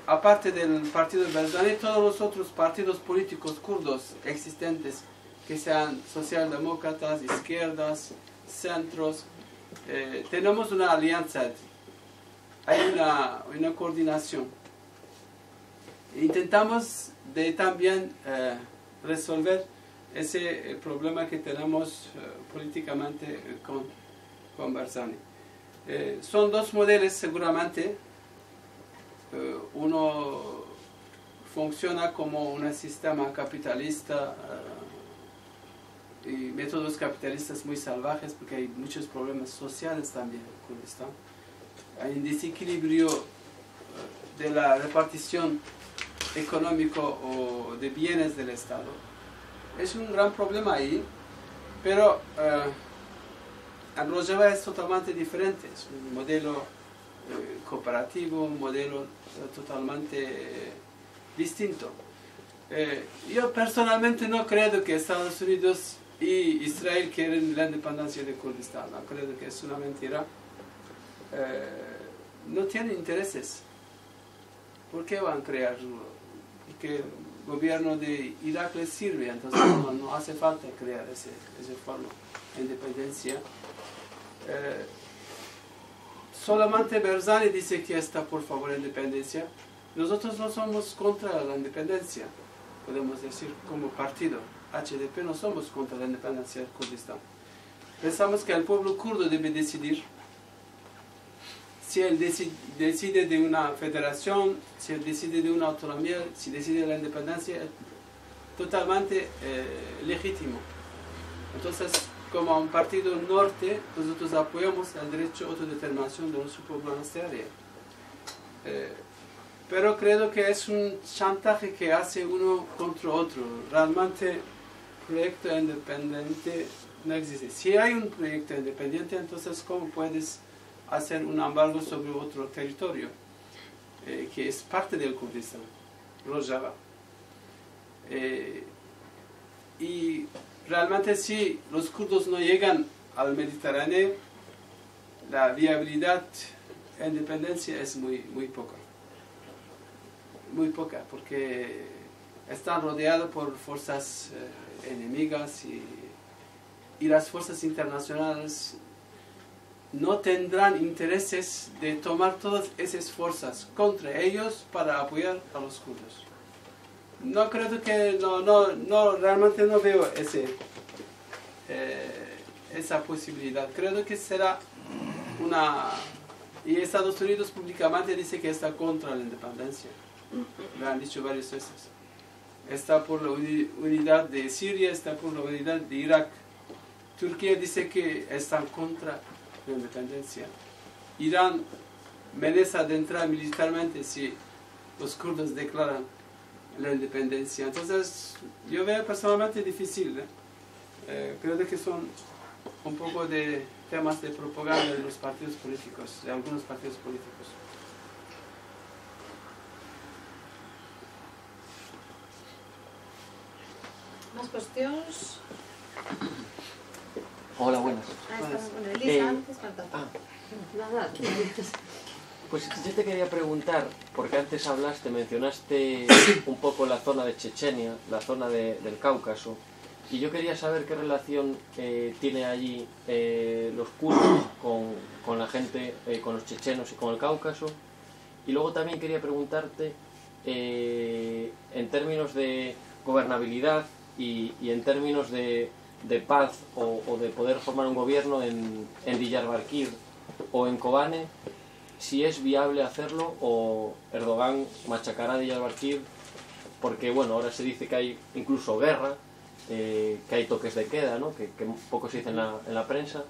aparte del partido Barzani, todos los otros partidos políticos kurdos existentes, que sean socialdemócratas, izquierdas, centros, tenemos una alianza, hay una coordinación. Intentamos también resolver ese problema que tenemos políticamente con Barzani. Son 2 modelos seguramente. Uno funciona como un sistema capitalista y métodos capitalistas muy salvajes porque hay muchos problemas sociales también en Kurdistán. Hay un desequilibrio de la repartición económico o de bienes del Estado. Es un gran problema ahí, pero en Rojava es totalmente diferente. Es un modelo cooperativo, un modelo totalmente distinto. Yo personalmente no creo que Estados Unidos y Israel quieren la independencia de Kurdistán. No creo que es una mentira. No tienen intereses. ¿Por qué van a crear? Porque el gobierno de Irak les sirve, entonces no hace falta crear ese forma de independencia. Solamente Barzani dice que está por favor de la independencia. Nosotros no somos contra la independencia, podemos decir como partido. HDP no somos contra la independencia de Kurdistán. Pensamos que el pueblo kurdo debe decidir. Si él decide de una federación, si él decide de una autonomía, si decide de la independencia, es totalmente legítimo. Entonces, como un partido norte, nosotros apoyamos el derecho a autodeterminación de nuestro pueblo en esta área. Pero creo que es un chantaje que hace uno contra otro. Realmente, proyecto independiente no existe. Si hay un proyecto independiente, entonces, ¿cómo puedes hacer un embargo sobre otro territorio que es parte del Kurdistán, Rojava? Y realmente si los kurdos no llegan al Mediterráneo, la viabilidad de independencia es muy poca. Muy poca, porque están rodeados por fuerzas enemigas y las fuerzas internacionales no tendrán intereses de tomar todas esas fuerzas contra ellos para apoyar a los kurdos. No creo que, realmente no veo esa posibilidad. Creo que será y Estados Unidos públicamente dice que está contra la independencia. Lo han dicho varias veces. Está por la unidad de Siria, está por la unidad de Irak. Turquía dice que están contra la independencia. Irán amenaza de entrar militarmente si los kurdos declaran la independencia. Entonces, yo veo personalmente difícil. Creo que son un poco de temas de propaganda de los partidos políticos, de algunos partidos políticos. Más cuestiones? Hola, buenas. Elisa, antes falta. Nada. Pues yo te quería preguntar, porque antes mencionaste un poco la zona de Chechenia, la zona del Cáucaso, y yo quería saber qué relación tiene allí los kurdos con la gente, con los chechenos y con el Cáucaso. Y luego también quería preguntarte, en términos de gobernabilidad y en términos de paz o de poder formar un gobierno en Diyarbakir o en Kobane, si es viable hacerlo o Erdogan machacará a Diyarbakir, porque bueno, ahora se dice que hay incluso guerra, que hay toques de queda, ¿no? que un poco se dice en la prensa,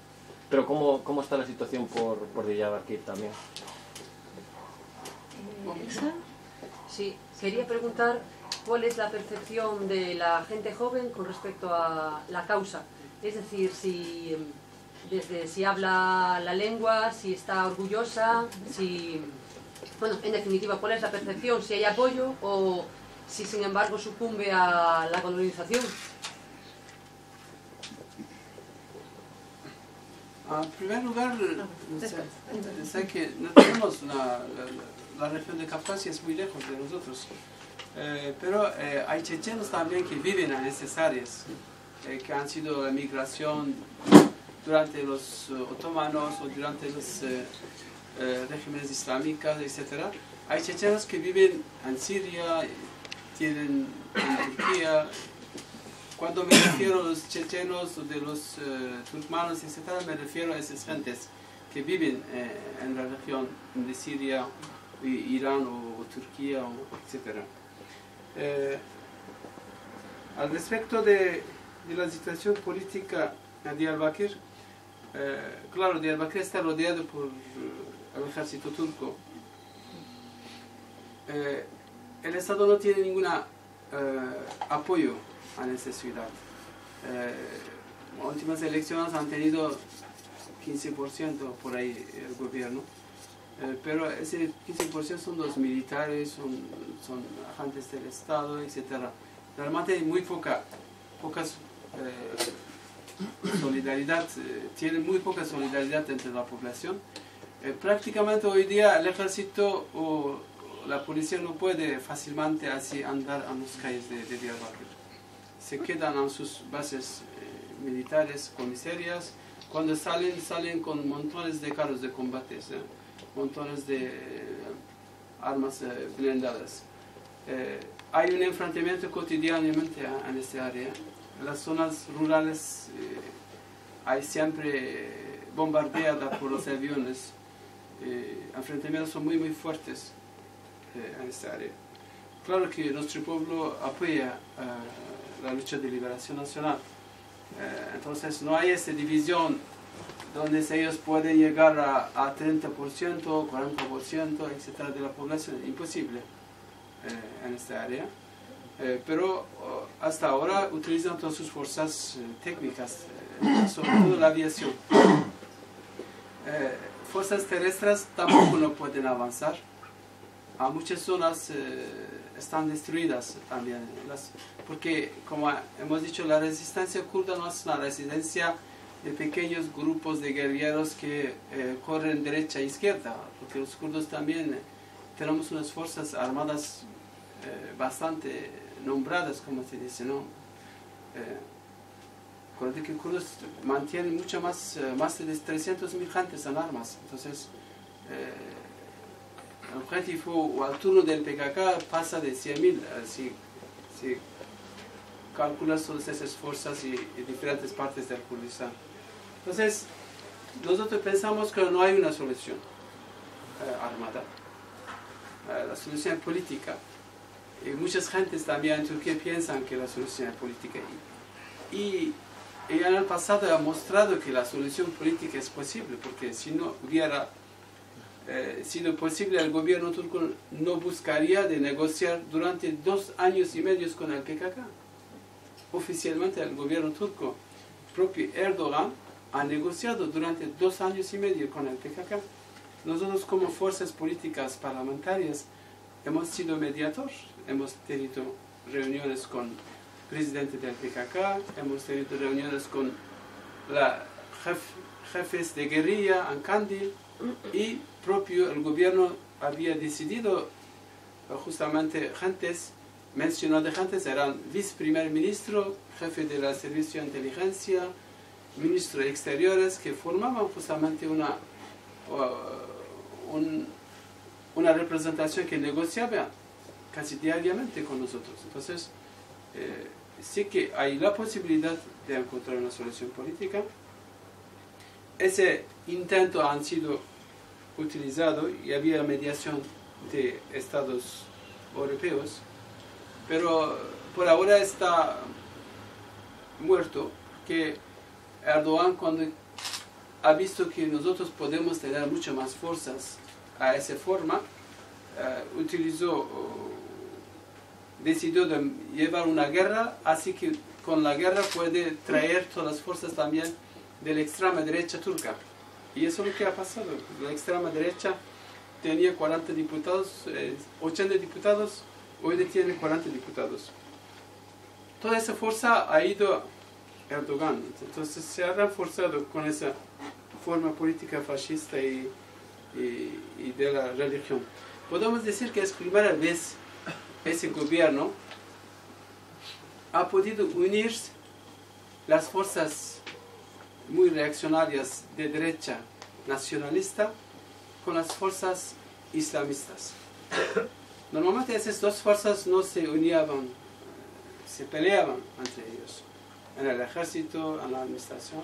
pero ¿cómo está la situación por Diyarbakir también? ¿Elisa? Sí, quería preguntar cuál es la percepción de la gente joven con respecto a la causa, es decir, si habla la lengua, si está orgullosa, bueno, en definitiva, cuál es la percepción, si hay apoyo o si sin embargo sucumbe a la colonización. En primer lugar, sé que no tenemos la región de Caucasia, es muy lejos de nosotros, pero hay chechenos también que viven en esas áreas, que han sido la migración durante los otomanos o durante los regímenes islámicos, etc. Hay chechenos que viven en Siria, tienen en Turquía. Cuando me refiero a los chechenos o de los turkmanos, etc., me refiero a esas gentes que viven en la región de Siria, Irán o Turquía, etc. Al respecto de la situación política en Diyarbakir, claro, Diyarbakir está rodeado por el ejército turco. El Estado no tiene ningún apoyo en esa ciudad. Las últimas elecciones han tenido 15% por ahí el gobierno, pero ese 15% son los militares, son agentes del Estado, etc. Realmente hay muy pocas solidaridad, tiene muy poca solidaridad entre la población. Prácticamente hoy día el ejército o la policía no puede fácilmente así andar en las calles de Diyarbakir. Se quedan en sus bases militares, comisarias. Cuando salen con montones de carros de combate, montones de armas blindadas. Hay un enfrentamiento cotidianamente en esta área. En las zonas rurales hay siempre bombardeadas por los aviones. Enfrentamientos son muy fuertes en esta área. Claro que nuestro pueblo apoya la lucha de liberación nacional. Entonces no hay esa división donde ellos pueden llegar a 30%, 40%, etc. de la población. Imposible en esta área. Pero hasta ahora utilizan todas sus fuerzas técnicas, sobre todo la aviación. Fuerzas terrestres tampoco no pueden avanzar. A muchas zonas están destruidas también, porque como hemos dicho, la resistencia kurda no es una resistencia de pequeños grupos de guerrilleros que corren derecha e izquierda, porque los kurdos también tenemos unas fuerzas armadas bastante nombradas, como se dice, ¿no? Acuérdate que los kurdos mantienen mucho más de 300.000 gentes en armas, entonces el objetivo o el turno del PKK pasa de 100.000, si calculas todas esas fuerzas y diferentes partes del Kurdistán. Entonces, nosotros pensamos que no hay una solución armada, la solución es política. Y muchas gentes también en Turquía piensan que la solución es política. Y en el pasado ha mostrado que la solución política es posible, porque si no hubiera sido posible, el gobierno turco no buscaría de negociar durante 2 años y medio con el PKK. Oficialmente el gobierno turco, propio Erdogan, ha negociado durante 2 años y medio con el PKK. Nosotros como fuerzas políticas parlamentarias hemos sido mediadores, hemos tenido reuniones con el presidente del PKK, hemos tenido reuniones con los jefes de guerrilla en Kandil, y propio el gobierno había decidido justamente gentes, mencionadas gentes eran viceprimer ministro, jefe de la servicio de inteligencia, ministro de exteriores, que formaban justamente una representación que negociaba casi diariamente con nosotros. Entonces, sí que hay la posibilidad de encontrar una solución política. Ese intento ha sido utilizado y había mediación de Estados europeos, pero por ahora está muerto, que Erdogan, cuando ha visto que nosotros podemos tener mucho más fuerzas a esa forma, decidió de llevar una guerra, así que con la guerra puede traer todas las fuerzas también de la extrema derecha turca. Y eso es lo que ha pasado. La extrema derecha tenía 40 diputados, 80 diputados, hoy tiene 40 diputados. Toda esa fuerza ha ido a Erdogan, entonces se ha reforzado con esa forma política fascista y de la religión. Podemos decir que es primera vez ese gobierno ha podido unir las fuerzas muy reaccionarias de derecha nacionalista con las fuerzas islamistas. Normalmente esas dos fuerzas no se unían, se peleaban entre ellos, en el ejército, en la administración,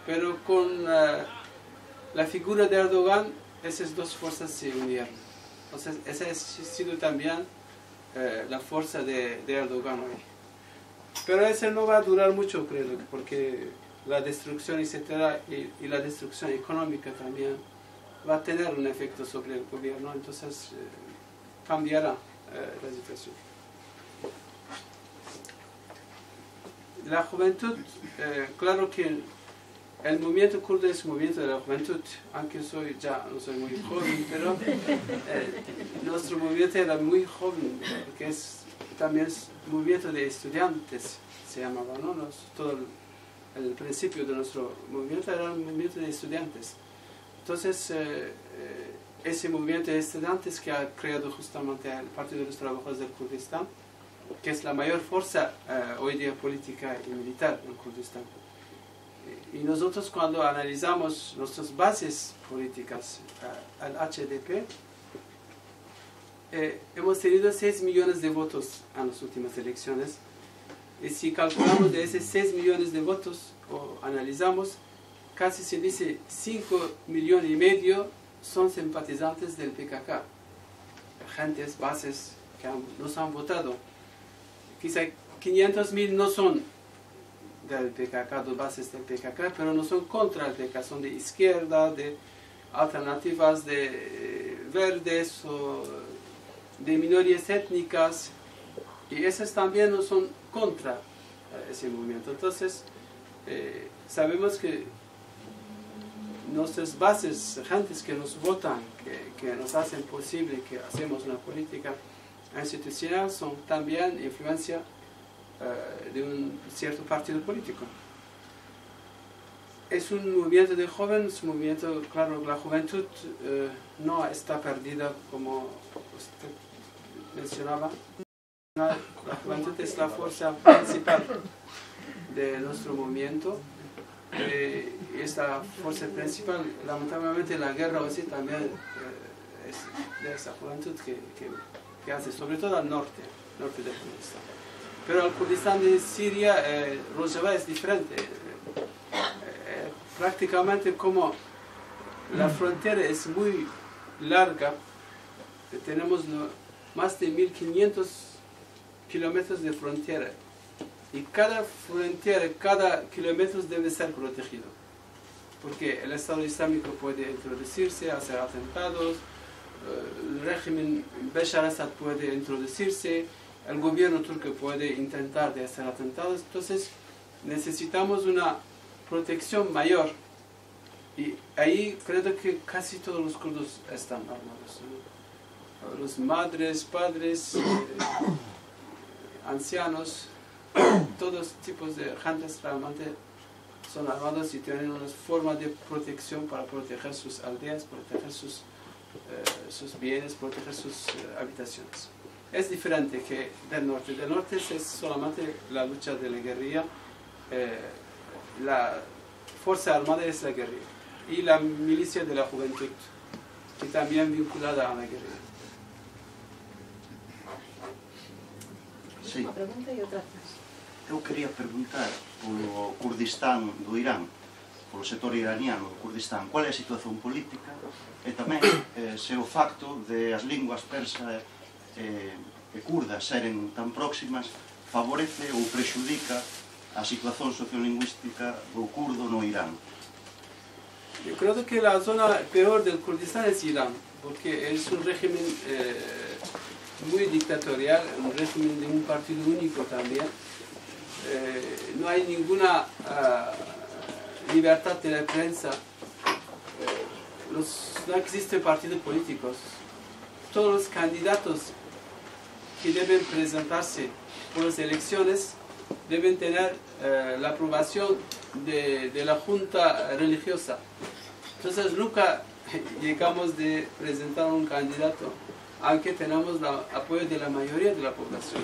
pero con la figura de Erdogan, esas dos fuerzas se unieron. Entonces, esa ha sido también la fuerza de Erdogan hoy. Pero eso no va a durar mucho, creo, porque la destrucción, etcétera, y la destrucción económica también va a tener un efecto sobre el gobierno, entonces cambiará la situación. La juventud, claro que el movimiento kurdo es un movimiento de la juventud, aunque ya no soy muy joven, pero nuestro movimiento era muy joven, porque también es un movimiento de estudiantes, se llamaba, ¿no? Todo el principio de nuestro movimiento era un movimiento de estudiantes. Entonces, ese movimiento de estudiantes que ha creado justamente el Partido de los Trabajadores del Kurdistán, que es la mayor fuerza hoy día política y militar en Kurdistán. Y nosotros cuando analizamos nuestras bases políticas, al HDP, hemos tenido 6 millones de votos en las últimas elecciones. Y si calculamos de esos 6 millones de votos, o analizamos, casi se dice 5,5 millones son simpatizantes del PKK. Gentes, bases que nos han votado. Quizá 500,000 no son del PKK, dos bases del PKK, pero no son contra el PKK, son de izquierda, de alternativas, de verdes o de minorías étnicas, y esas también no son contra ese movimiento. Entonces, sabemos que nuestras bases, gentes que nos votan, que nos hacen posible que hacemos una política institucional, son también influencia de un cierto partido político. es un movimiento de jóvenes, un movimiento, claro, la juventud no está perdida como usted mencionaba. La juventud es la fuerza principal de nuestro movimiento. Esta fuerza principal, lamentablemente la guerra o sí también es de esa juventud que hace, sobre todo al norte del Kurdistán. Pero al Kurdistán de Siria, Rojava es diferente. Prácticamente como la frontera es muy larga, tenemos más de 1500 kilómetros de frontera. Y cada frontera, cada kilómetro debe ser protegido. Porque el Estado Islámico puede introducirse, hacer atentados, el régimen Bashar al-Assad puede introducirse, el gobierno turco puede intentar de hacer atentados. Entonces necesitamos una protección mayor. Y ahí creo que casi todos los kurdos están armados. Los madres, padres, ancianos, todos tipos de gentes realmente son armados y tienen una forma de protección para proteger sus aldeas, proteger sus bienes, proteger sus habitaciones. Es diferente que del norte. Del norte es solamente la lucha de la guerrilla. La fuerza armada es la guerrilla. Y la milicia de la juventud, que también vinculada a la guerrilla. Sí. Unha pregunta e outra. Eu quería preguntar polo Kurdistán do Irán, polo sector iraniano do Kurdistán, qual é a situación política e tamén se o facto de as linguas persa e kurda seren tan próximas favorece ou prexudica a situación sociolingüística do kurdo no Irán. Yo creo que la zona peor del Kurdistán es Irán, porque es un régimen muy dictatorial, un régimen de un partido único también. No hay ninguna libertad de la prensa, no existen partidos políticos. Todos los candidatos que deben presentarse por las elecciones deben tener la aprobación de la junta religiosa. Entonces nunca llegamos de presentar un candidato, aunque tenemos el apoyo de la mayoría de la población.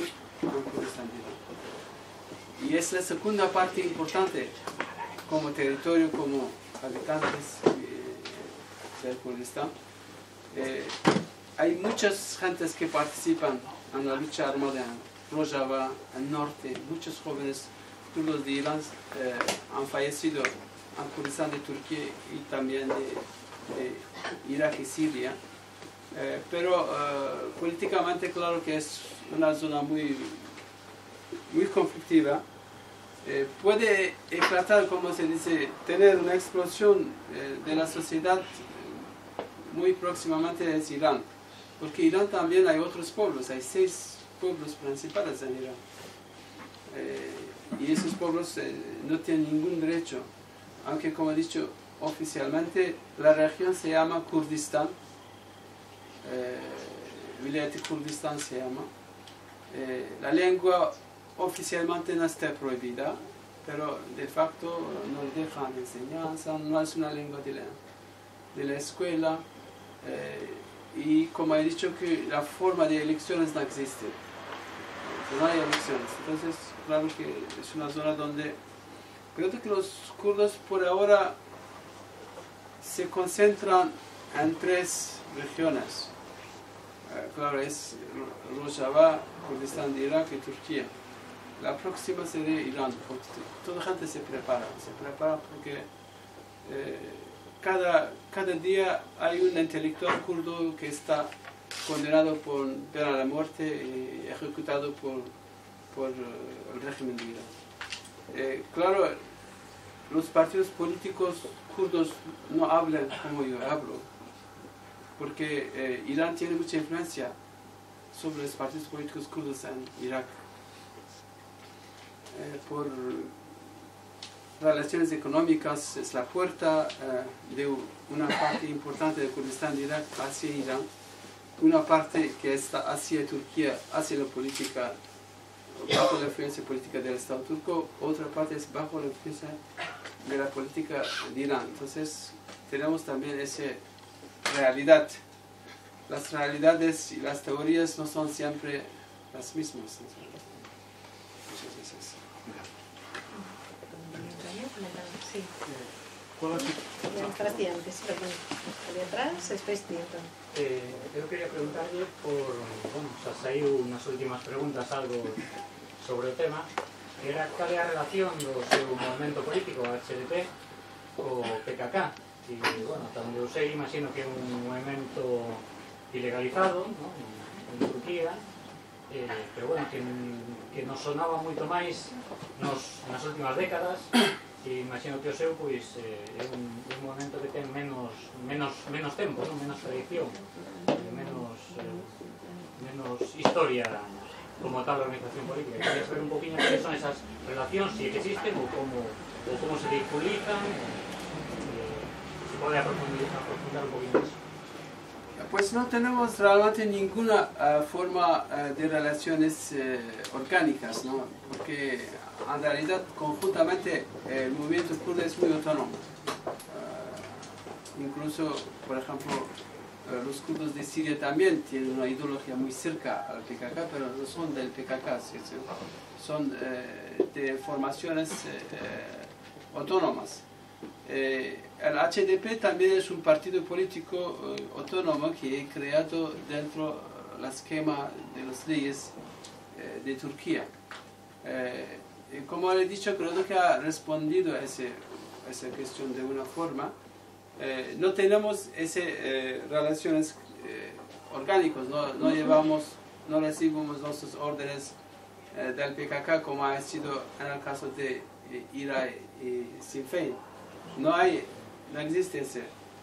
Y es la segunda parte importante como territorio, como habitantes del Kurdistán. Hay muchas gentes que participan en la lucha armada en Rojava, en el norte. Muchos jóvenes kurdos de Irán han fallecido en Kurdistán de Turquía y también de Irak y Siria. Pero políticamente claro que es una zona muy conflictiva. Puede eclatar, como se dice, tener una explosión de la sociedad muy próximamente es Irán. Porque Irán también hay otros pueblos, hay 6 pueblos principales en Irán. Y esos pueblos no tienen ningún derecho, aunque como he dicho, oficialmente la región se llama Kurdistán, Vilayet Kurdistán se llama. La lengua oficialmente no está prohibida, pero de facto no dejan enseñanza, no es una lengua de la escuela. Y como he dicho, que la forma de elecciones no existe. No hay elecciones. Entonces, claro que es una zona donde creo que los kurdos por ahora se concentran en 3 regiones. Claro, es Rojava, Kurdistán de Irak y Turquía. La próxima sería Irán. Toda la gente se prepara porque cada día hay un intelectual kurdo que está condenado por pena de muerte y ejecutado por el régimen de Irán. Claro, los partidos políticos kurdos no hablan como yo hablo, porque Irán tiene mucha influencia sobre los partidos políticos kurdos en Irak. Por relaciones económicas es la puerta de una parte importante del Kurdistán de Irak hacia Irán, una parte que está hacia Turquía, hacia la política, bajo la influencia política del Estado turco, otra parte es bajo la influencia de la política de Irán. Entonces tenemos también esa realidad. Las realidades y las teorías no son siempre las mismas. Muchas veces. Sí. Para ti antes, perdón. Ali atrás, despois ti, entón. Eu quería preguntarlle por, bueno, xa saiu nas últimas preguntas algo sobre o tema, era cal é a relación do seu movimento político, a HDP, co PKK. E, bueno, ata onde eu sei, imagino que é un movimento ilegalizado, ¿no?, en Turquía, pero, bueno, que nos sonaba moito máis nas últimas décadas. E imagino que o seu, pois, é un movimento que ten menos tempo, non? Menos tradición, menos historia como tal organización política. Quería saber un poquinho que son esas relacións, se existen ou como se difulitan, se pode aprofundar un poquinho eso. Pues no tenemos realmente ninguna forma de relaciones orgánicas, ¿no? Porque en realidad conjuntamente el movimiento kurdo es muy autónomo. Incluso, por ejemplo, los kurdos de Siria también tienen una ideología muy cerca al PKK, pero no son del PKK, ¿sí? Son de formaciones autónomas. El HDP también es un partido político autónomo que he creado dentro del esquema de las leyes de Turquía. Como le he dicho, creo que ha respondido a esa cuestión de una forma. No tenemos esas relaciones orgánicas, no recibimos nuestras órdenes del PKK como ha sido en el caso de IRA y Sinn Féin. No existe esa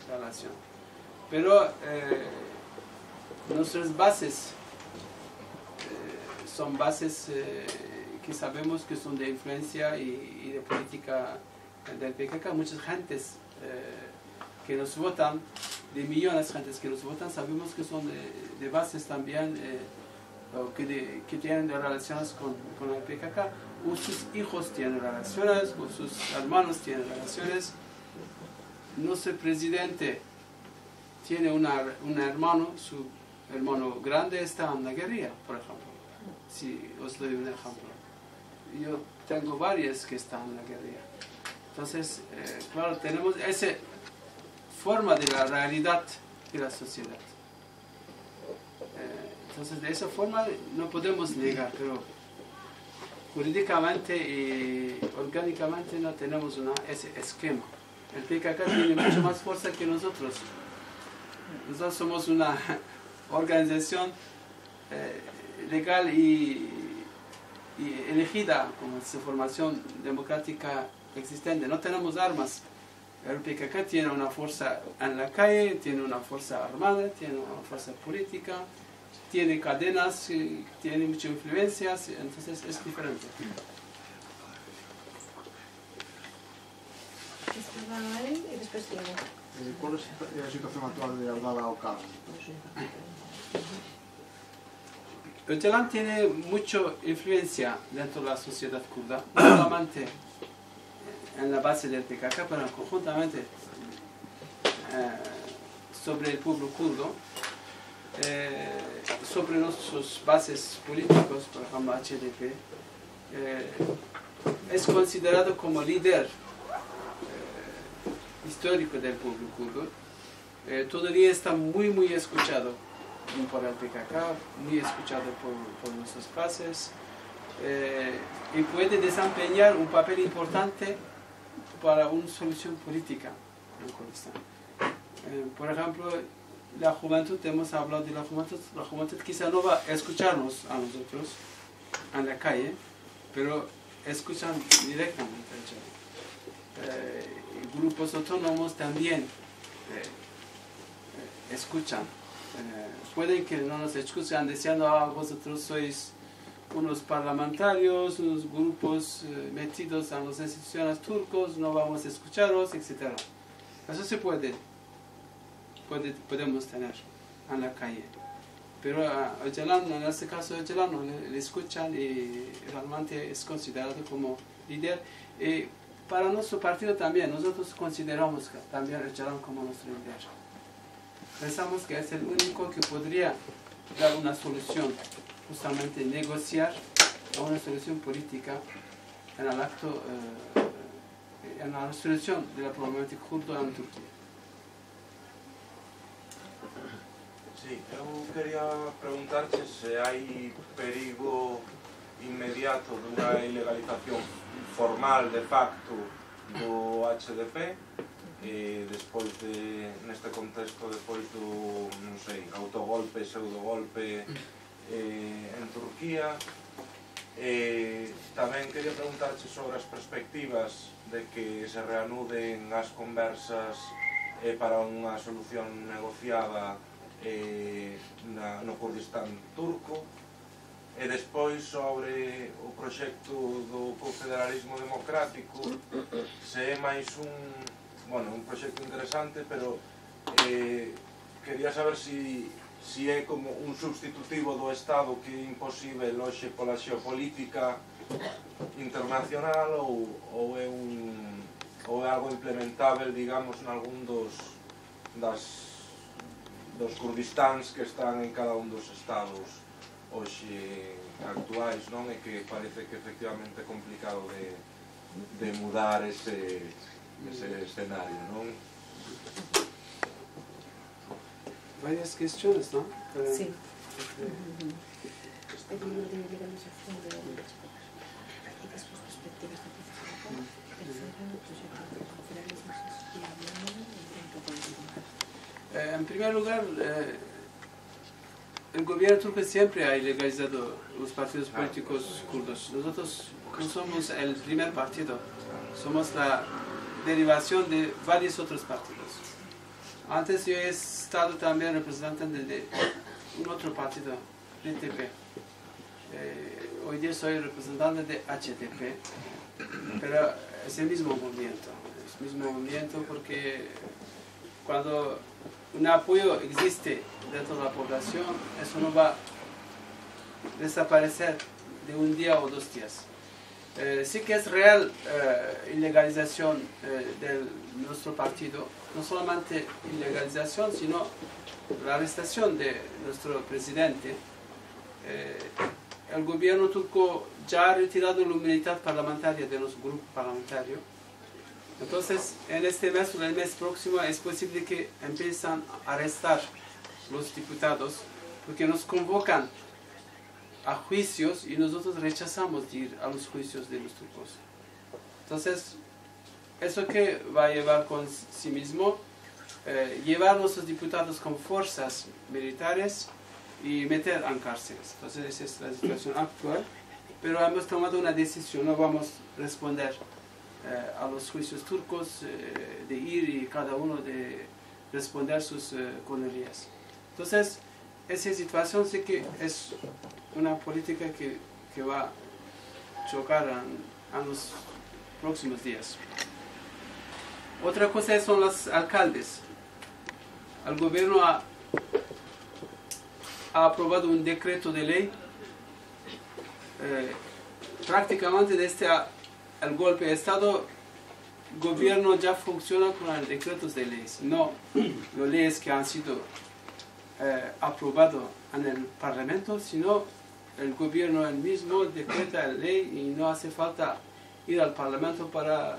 relación. Pero nuestras bases son bases que sabemos que son de influencia y de política del PKK. Muchas gentes que nos votan, de millones de gentes que nos votan, sabemos que son de bases también que tienen relaciones con el PKK. O sus hijos tienen relaciones, o sus hermanos tienen relaciones. Nuestro presidente tiene un hermano, su hermano grande está en la guerrilla, por ejemplo. Si os doy un ejemplo. Yo tengo varios que están en la guerrilla. Entonces, claro, tenemos esa forma de la realidad de la sociedad. Entonces, de esa forma no podemos negar, pero jurídicamente y orgánicamente no tenemos ese esquema. El PKK tiene mucho más fuerza que nosotros. Nosotros somos una organización legal y elegida como su formación democrática existente. No tenemos armas. El PKK tiene una fuerza en la calle, tiene una fuerza armada, tiene una fuerza política, tiene cadenas, tiene muchas influencias, entonces es diferente. E despois Tiago. Qual é a situación actual de Abdallah Öcalan? Öcalan tiene mucha influencia dentro de la sociedad kurda, no solamente en la base del PKK, pero conjuntamente sobre el pueblo kurdo, sobre nuestras bases políticos, por ejemplo HDP, es considerado como líder histórico del pueblo kurdo. Todavía está muy escuchado por el PKK, muy escuchado por nuestras bases, y puede desempeñar un papel importante para una solución política en Kurdistán. Por ejemplo, la juventud, hemos hablado de la juventud quizá no va a escucharnos a nosotros en la calle, pero escuchan directamente. Grupos autónomos también escuchan. Pueden que no nos escuchan diciendo, vosotros sois unos parlamentarios, unos grupos metidos en las instituciones turcos, no vamos a escucharos, etc. Eso se podemos tener en la calle. Pero a Öcalan, en este caso a Öcalan, no le escuchan y realmente es considerado como líder. para nuestro partido también, nosotros consideramos que también Öcalan como nuestro líder. Pensamos que es el único que podría dar una solución, justamente negociar una solución política en el acto, en la solución de la problemática kurda en Turquía. Sí, eu quería preguntarche se hai perigo inmediato dunha ilegalización formal de facto do HDP despois de, neste contexto, despois do, non sei, autogolpe, pseudogolpe en Turquía. Tamén quería preguntarche sobre as perspectivas de que se reanuden as conversas para unha solución negociada no Kurdistán turco, e despois sobre o proxecto do confederalismo democrático, se é máis un proxecto interesante, pero quería saber se é como un substitutivo do Estado que é imposible hoxe pola xeopolítica internacional ou é algo implementável, digamos, en algún dos Kurdistáns que están en cada un dos estados hoxe actuais, non? E que parece que efectivamente é complicado de mudar ese escenario, non? Varias cuestiones, ¿no? Sí. En primer lugar, el gobierno turco siempre ha ilegalizado los partidos políticos kurdos. Nosotros no somos el primer partido, somos la derivación de varios otros partidos. Antes yo he estado también representante de un otro partido, DTP. Hoy día soy representante de HDP, pero es el mismo movimiento. Es el mismo movimiento porque cuando un apoyo existe dentro de la población, eso no va a desaparecer de un día o 2 días. Sí que es real ilegalización de nuestro partido, no solamente ilegalización, sino la arrestación de nuestro presidente. El gobierno turco ya ha retirado la inmunidad parlamentaria de nuestro grupo parlamentario. Entonces, en este mes o en el mes próximo es posible que empiezan a arrestar los diputados porque nos convocan a juicios y nosotros rechazamos de ir a los juicios de los turcos. Entonces, ¿eso qué va a llevar con sí mismo? Llevar a nuestros diputados con fuerzas militares y meter en cárceles. Entonces, esa es la situación actual. Pero hemos tomado una decisión, no vamos a responder a los juicios turcos de ir y cada uno de responder sus condenas. Entonces, esa situación sí que es una política que va a chocar en los próximos días. Otra cosa son los alcaldes. El gobierno ha aprobado un decreto de ley prácticamente desde el golpe de Estado. El gobierno ya funciona con los decretos de leyes, no las leyes que han sido aprobadas en el Parlamento, sino el gobierno el mismo decreta la ley y no hace falta ir al Parlamento para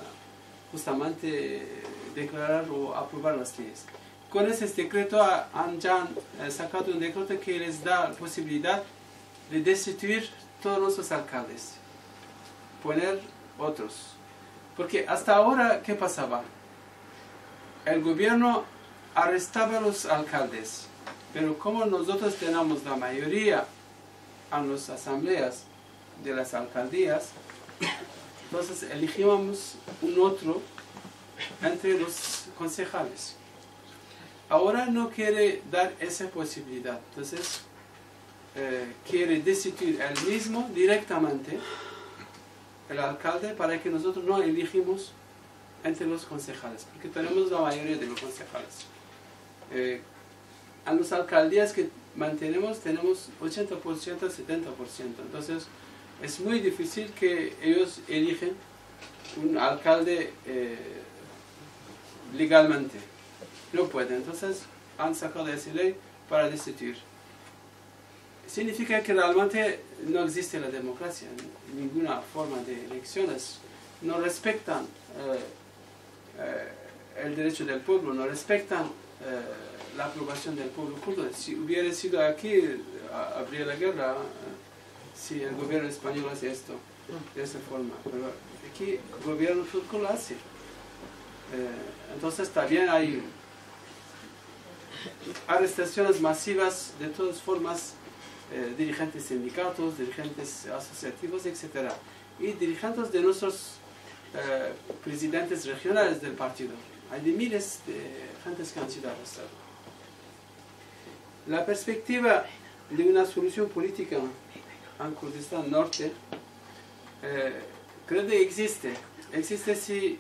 justamente declarar o aprobar las leyes. Con ese decreto han ya sacado un decreto que les da la posibilidad de destituir todos nuestros alcaldes, poner otros. Porque hasta ahora, ¿qué pasaba? El gobierno arrestaba a los alcaldes, pero como nosotros tenemos la mayoría en las asambleas de las alcaldías, entonces elegíamos un otro entre los concejales. Ahora no quiere dar esa posibilidad, entonces quiere destituir él mismo directamente el alcalde para que nosotros no elegimos entre los concejales, porque tenemos la mayoría de los concejales. En las alcaldías que mantenemos tenemos 80%, 70%, entonces es muy difícil que ellos eligen un alcalde legalmente. No puede. Entonces han sacado esa ley para destituir. Significa que realmente no existe la democracia, ninguna forma de elecciones. No respetan el derecho del pueblo, no respetan la aprobación del pueblo kurdo. Si hubiera sido aquí, habría la guerra si el gobierno español hace esto de esa forma. Pero aquí el gobierno turco lo hace. Entonces también hay arrestaciones masivas de todas formas, dirigentes sindicatos, dirigentes asociativos, etc. Y dirigentes de nuestros presidentes regionales del partido. Hay de miles de gentes que han sido arrestados. La perspectiva de una solución política en Kurdistán Norte creo que existe. Existe si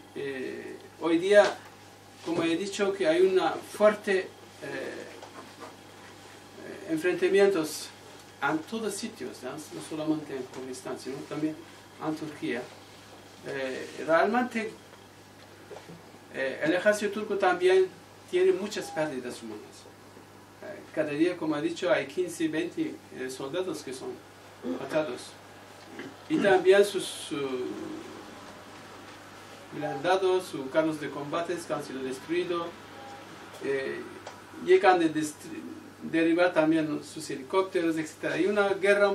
hoy día, como he dicho, que hay una fuerte enfrentamientos en todos sitios, no solamente en Kurdistán, sino también en Turquía. Realmente el ejército turco también tiene muchas pérdidas humanas. Cada día, como he dicho, hay 15, 20 soldados que son matados. Y también sus blindados, sus carros de combate que han sido destruidos. Llegan a derribar también sus helicópteros, etc. Hay una guerra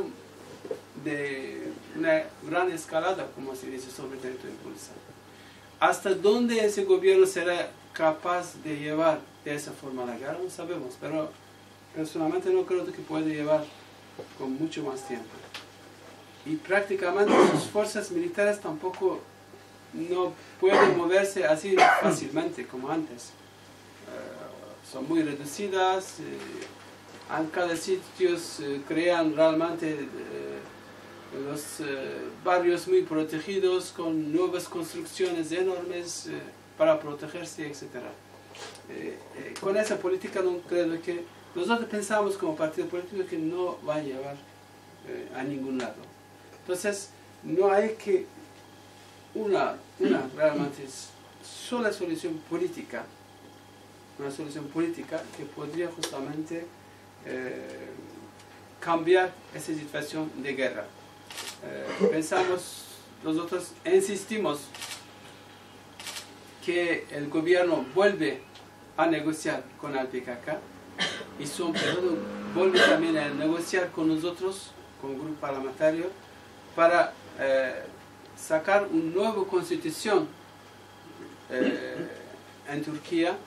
de una gran escalada, como se dice, sobre el territorio de Kurdistán. ¿Hasta dónde ese gobierno será capaz de llevar de esa forma la guerra? No sabemos, pero personalmente no creo que pueda llevar con mucho más tiempo. Y prácticamente sus fuerzas militares tampoco no pueden moverse así fácilmente como antes. Son muy reducidas, en cada sitio crean realmente los barrios muy protegidos con nuevas construcciones enormes para protegerse, etc. Con esa política no creo que nosotros pensamos como partido político que no va a llevar a ningún lado. Entonces no hay que una realmente sola solución política, una solución política que podría justamente cambiar esa situación de guerra. Pensamos, nosotros insistimos que el gobierno vuelve a negociar con el PKK y su periodo vuelve también a negociar con nosotros, con el grupo parlamentario, para sacar una nueva constitución en Turquía.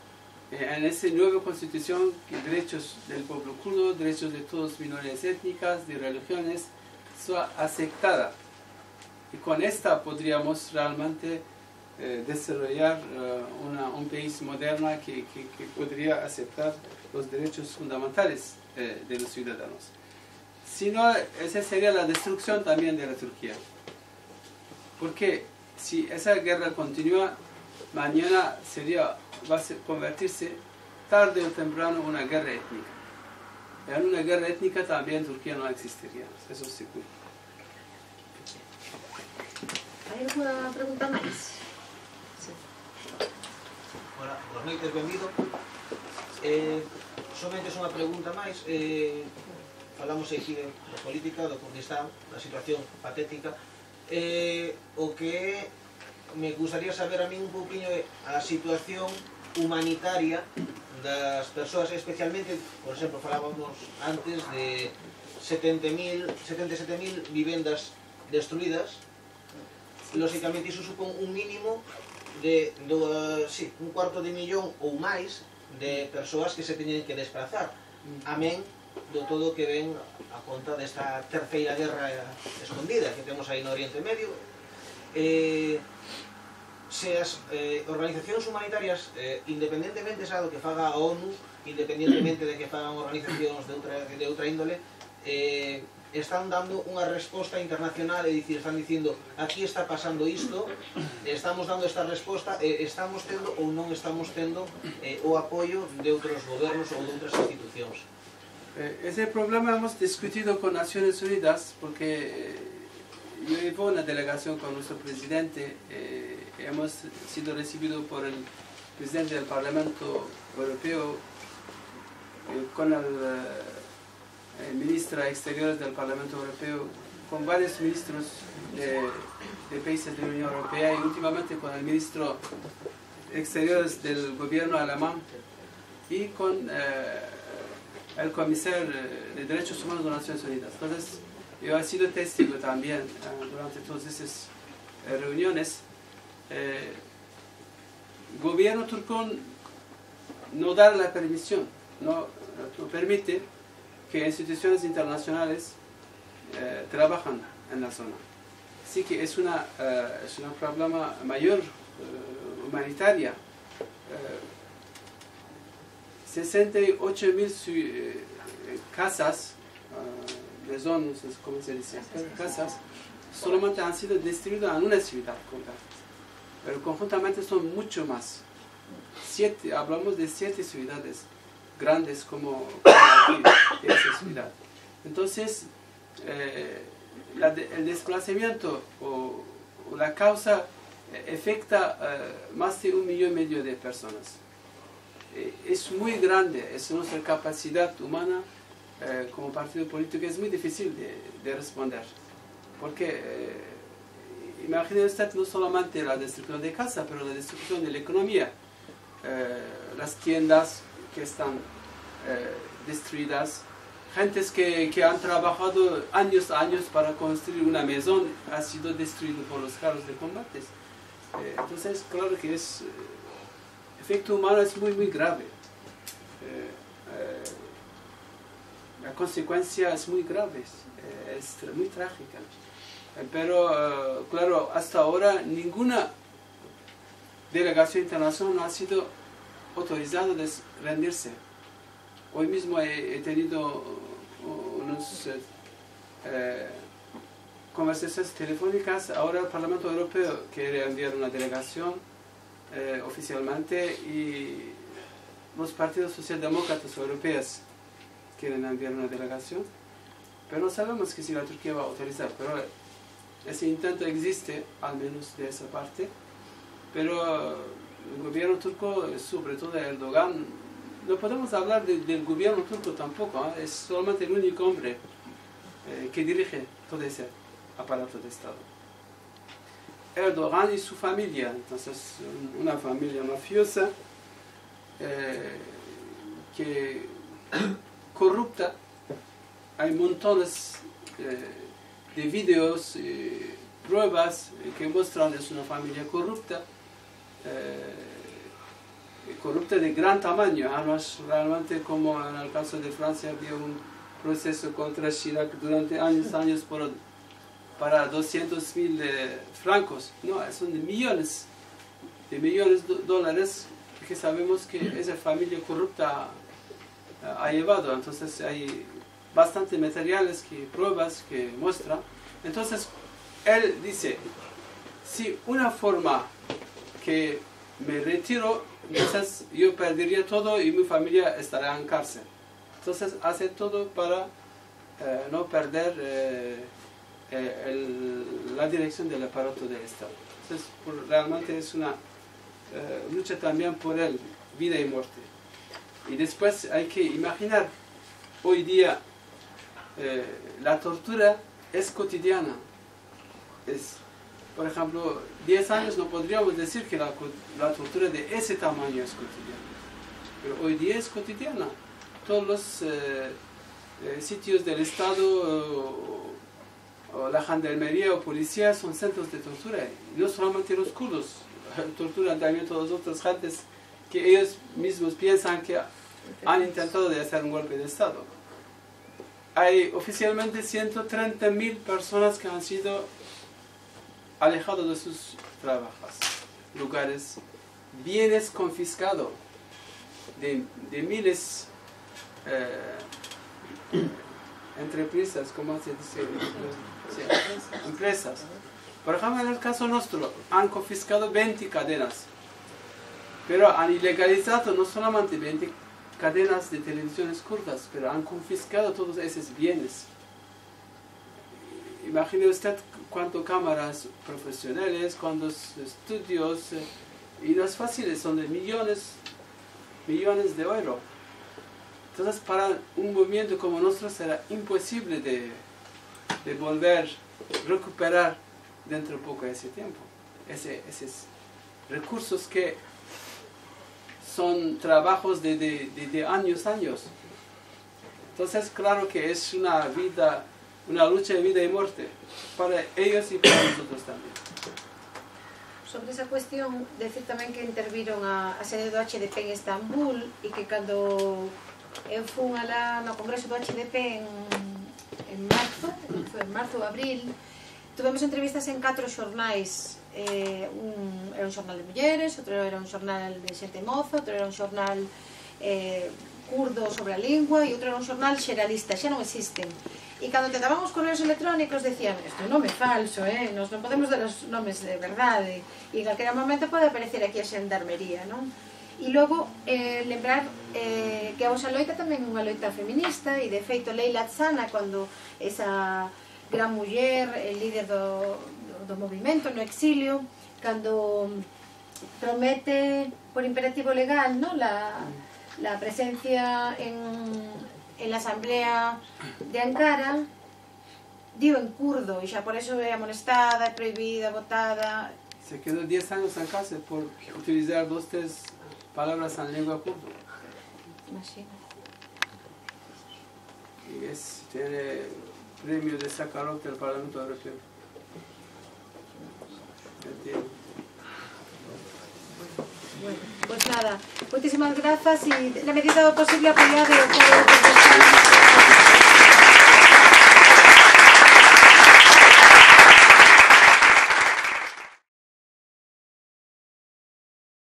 En esa nueva constitución, que derechos del pueblo kurdo, derechos de todas las minorías étnicas, de religiones, son aceptadas. Y con esta podríamos realmente desarrollar un país moderno que podría aceptar los derechos fundamentales de los ciudadanos. Si no, esa sería la destrucción también de la Turquía. Porque si esa guerra continúa, mañana va a convertirse tarde o temprano en una guerra étnica. En una guerra étnica también Turquía no existiría, eso es seguro. Hai alguna pregunta máis? Hola, boas noites, benvido. Somente é unha pregunta máis. Falamos aquí de política, do Kurdistán, da situación patética. O que me gustaría saber a mí un poquinho a situación humanitaria das persoas, especialmente, por exemplo, falábamos antes de 77.000 vivendas destruídas. Lógicamente iso supón un mínimo de un cuarto de millón ou máis de persoas que se teñen que desplazar, amén do todo que ven a conta desta terceira guerra escondida que temos aí no Oriente Medio. Se as organizacións humanitarias, independentemente do que faga a ONU, independentemente de que fagan organizacións de outra índole, están dando unha resposta internacional, é dicir, están dicindo aquí está pasando isto, estamos dando esta resposta, estamos tendo ou non estamos tendo o apoio de outros gobernos ou de outras institucións. Ese problema hemos discutido con Naciones Unidas porque yo llevo una delegación con nuestro presidente hemos sido recibidos por el presidente del Parlamento Europeo, con el ministro de Exteriores del Parlamento Europeo, con varios ministros de países de la Unión Europea y últimamente con el ministro de Exteriores del gobierno alemán y con el comisario de Derechos Humanos de las Naciones Unidas. Entonces, yo he sido testigo también durante todas esas reuniones. El gobierno turco no da la permisión, no permite que instituciones internacionales trabajan en la zona. Así que es un problema mayor humanitaria. 68.000 casas, maisons, ¿cómo se dice? Casas, solamente han sido destruidas en una ciudad completa. Pero conjuntamente son mucho más. Hablamos de 7 ciudades grandes como aquí, de esa ciudad. Entonces, el desplazamiento o la causa afecta más de 1,5 millones de personas. Es muy grande, es nuestra capacidad humana como partido político, es muy difícil de responder. Porque imagine usted no solamente la destrucción de casa, pero la destrucción de la economía. Las tiendas que están destruidas, gentes que han trabajado años para construir una maison, ha sido destruido por los carros de combate. Entonces, claro que el efecto humano es muy grave. La consecuencia es muy grave, es muy trágica. Pero, claro, hasta ahora ninguna delegación internacional no ha sido autorizada a rendirse. Hoy mismo he tenido unas conversaciones telefónicas. Ahora el Parlamento Europeo quiere enviar una delegación oficialmente y los partidos socialdemócratas europeos quieren enviar una delegación. Pero no sabemos que si la Turquía va a autorizar. Pero ese intento existe, al menos de esa parte. Pero el gobierno turco, sobre todo Erdogan, no podemos hablar del gobierno turco tampoco, ¿eh? Es solamente el único hombre que dirige todo ese aparato de Estado. Erdogan y su familia, entonces una familia mafiosa que corrupta. Hay montones de videos, pruebas que muestran que es una familia corrupta. Corrupta de gran tamaño, además realmente como en el caso de Francia había un proceso contra Chirac durante años para 200.000 francos, no, son de millones de dólares que sabemos que esa familia corrupta ha llevado. Entonces hay bastantes materiales, pruebas que muestran. Entonces él dice, si una forma que me retiro, entonces yo perdería todo y mi familia estará en cárcel. Entonces hace todo para no perder la dirección del aparato del Estado. Entonces realmente es una lucha también por él, vida y muerte. Y después hay que imaginar, hoy día la tortura es cotidiana. Por ejemplo, 10 años no podríamos decir que la tortura de ese tamaño es cotidiana. Pero hoy día es cotidiana. Todos los sitios del Estado, o la gendarmería o policía son centros de tortura. Y no solamente los kurdos, torturan también todas las otras gentes que ellos mismos piensan que han intentado de hacer un golpe de Estado. Hay oficialmente 130.000 personas que han sido alejados de sus trabajos, lugares, bienes confiscados de miles empresas, ¿cómo se dice? Sí, empresas. Por ejemplo, en el caso nuestro, han confiscado 20 cadenas, pero han ilegalizado no solamente 20 cadenas de televisiones kurdas, pero han confiscado todos esos bienes. Imagine usted cuántas cámaras profesionales, cuántos estudios, y no es fácil, son de millones de euros. Entonces para un movimiento como nuestro será imposible de volver, recuperar dentro de poco ese tiempo, esos recursos que son trabajos de años. Entonces claro que es una lucha de vida y muerte para ellos y para nosotros también. Sobre esa cuestión, decir tamén que interviron a sede do HDP en Estambul e que cando eu fui alá no congreso do HDP en marzo ou abril, tivemos entrevistas en 4 xornais. Era un xornal de mulleres, outro era un xornal de xente moza, outro era un xornal curdo sobre a lingua e outro era un xornal xeralista, xa non existen. E cando tentábamos correos electrónicos decían, isto é un nome falso, nos non podemos dar os nomes de verdade, e en aquel momento pode aparecer aquí a xendarmería, non? E logo lembrar que a vosa loita tamén é unha loita feminista, e de feito Leila Atsana, cando esa gran muller, el líder do movimento no exilio, cando promete por imperativo legal, ¿no?, la presencia en la asamblea de Ankara, dio en kurdo, y ya por eso é amonestada, prohibida, votada. Se quedó 10 años en cárcel por utilizar 2 o 3 palabras en lengua kurdo. Imagínate. Y tiene premio de Sakharov del Parlamento Europeo. Entiendo. Bueno, pues nada, muchísimas gracias y en la medida de lo posible apoyar el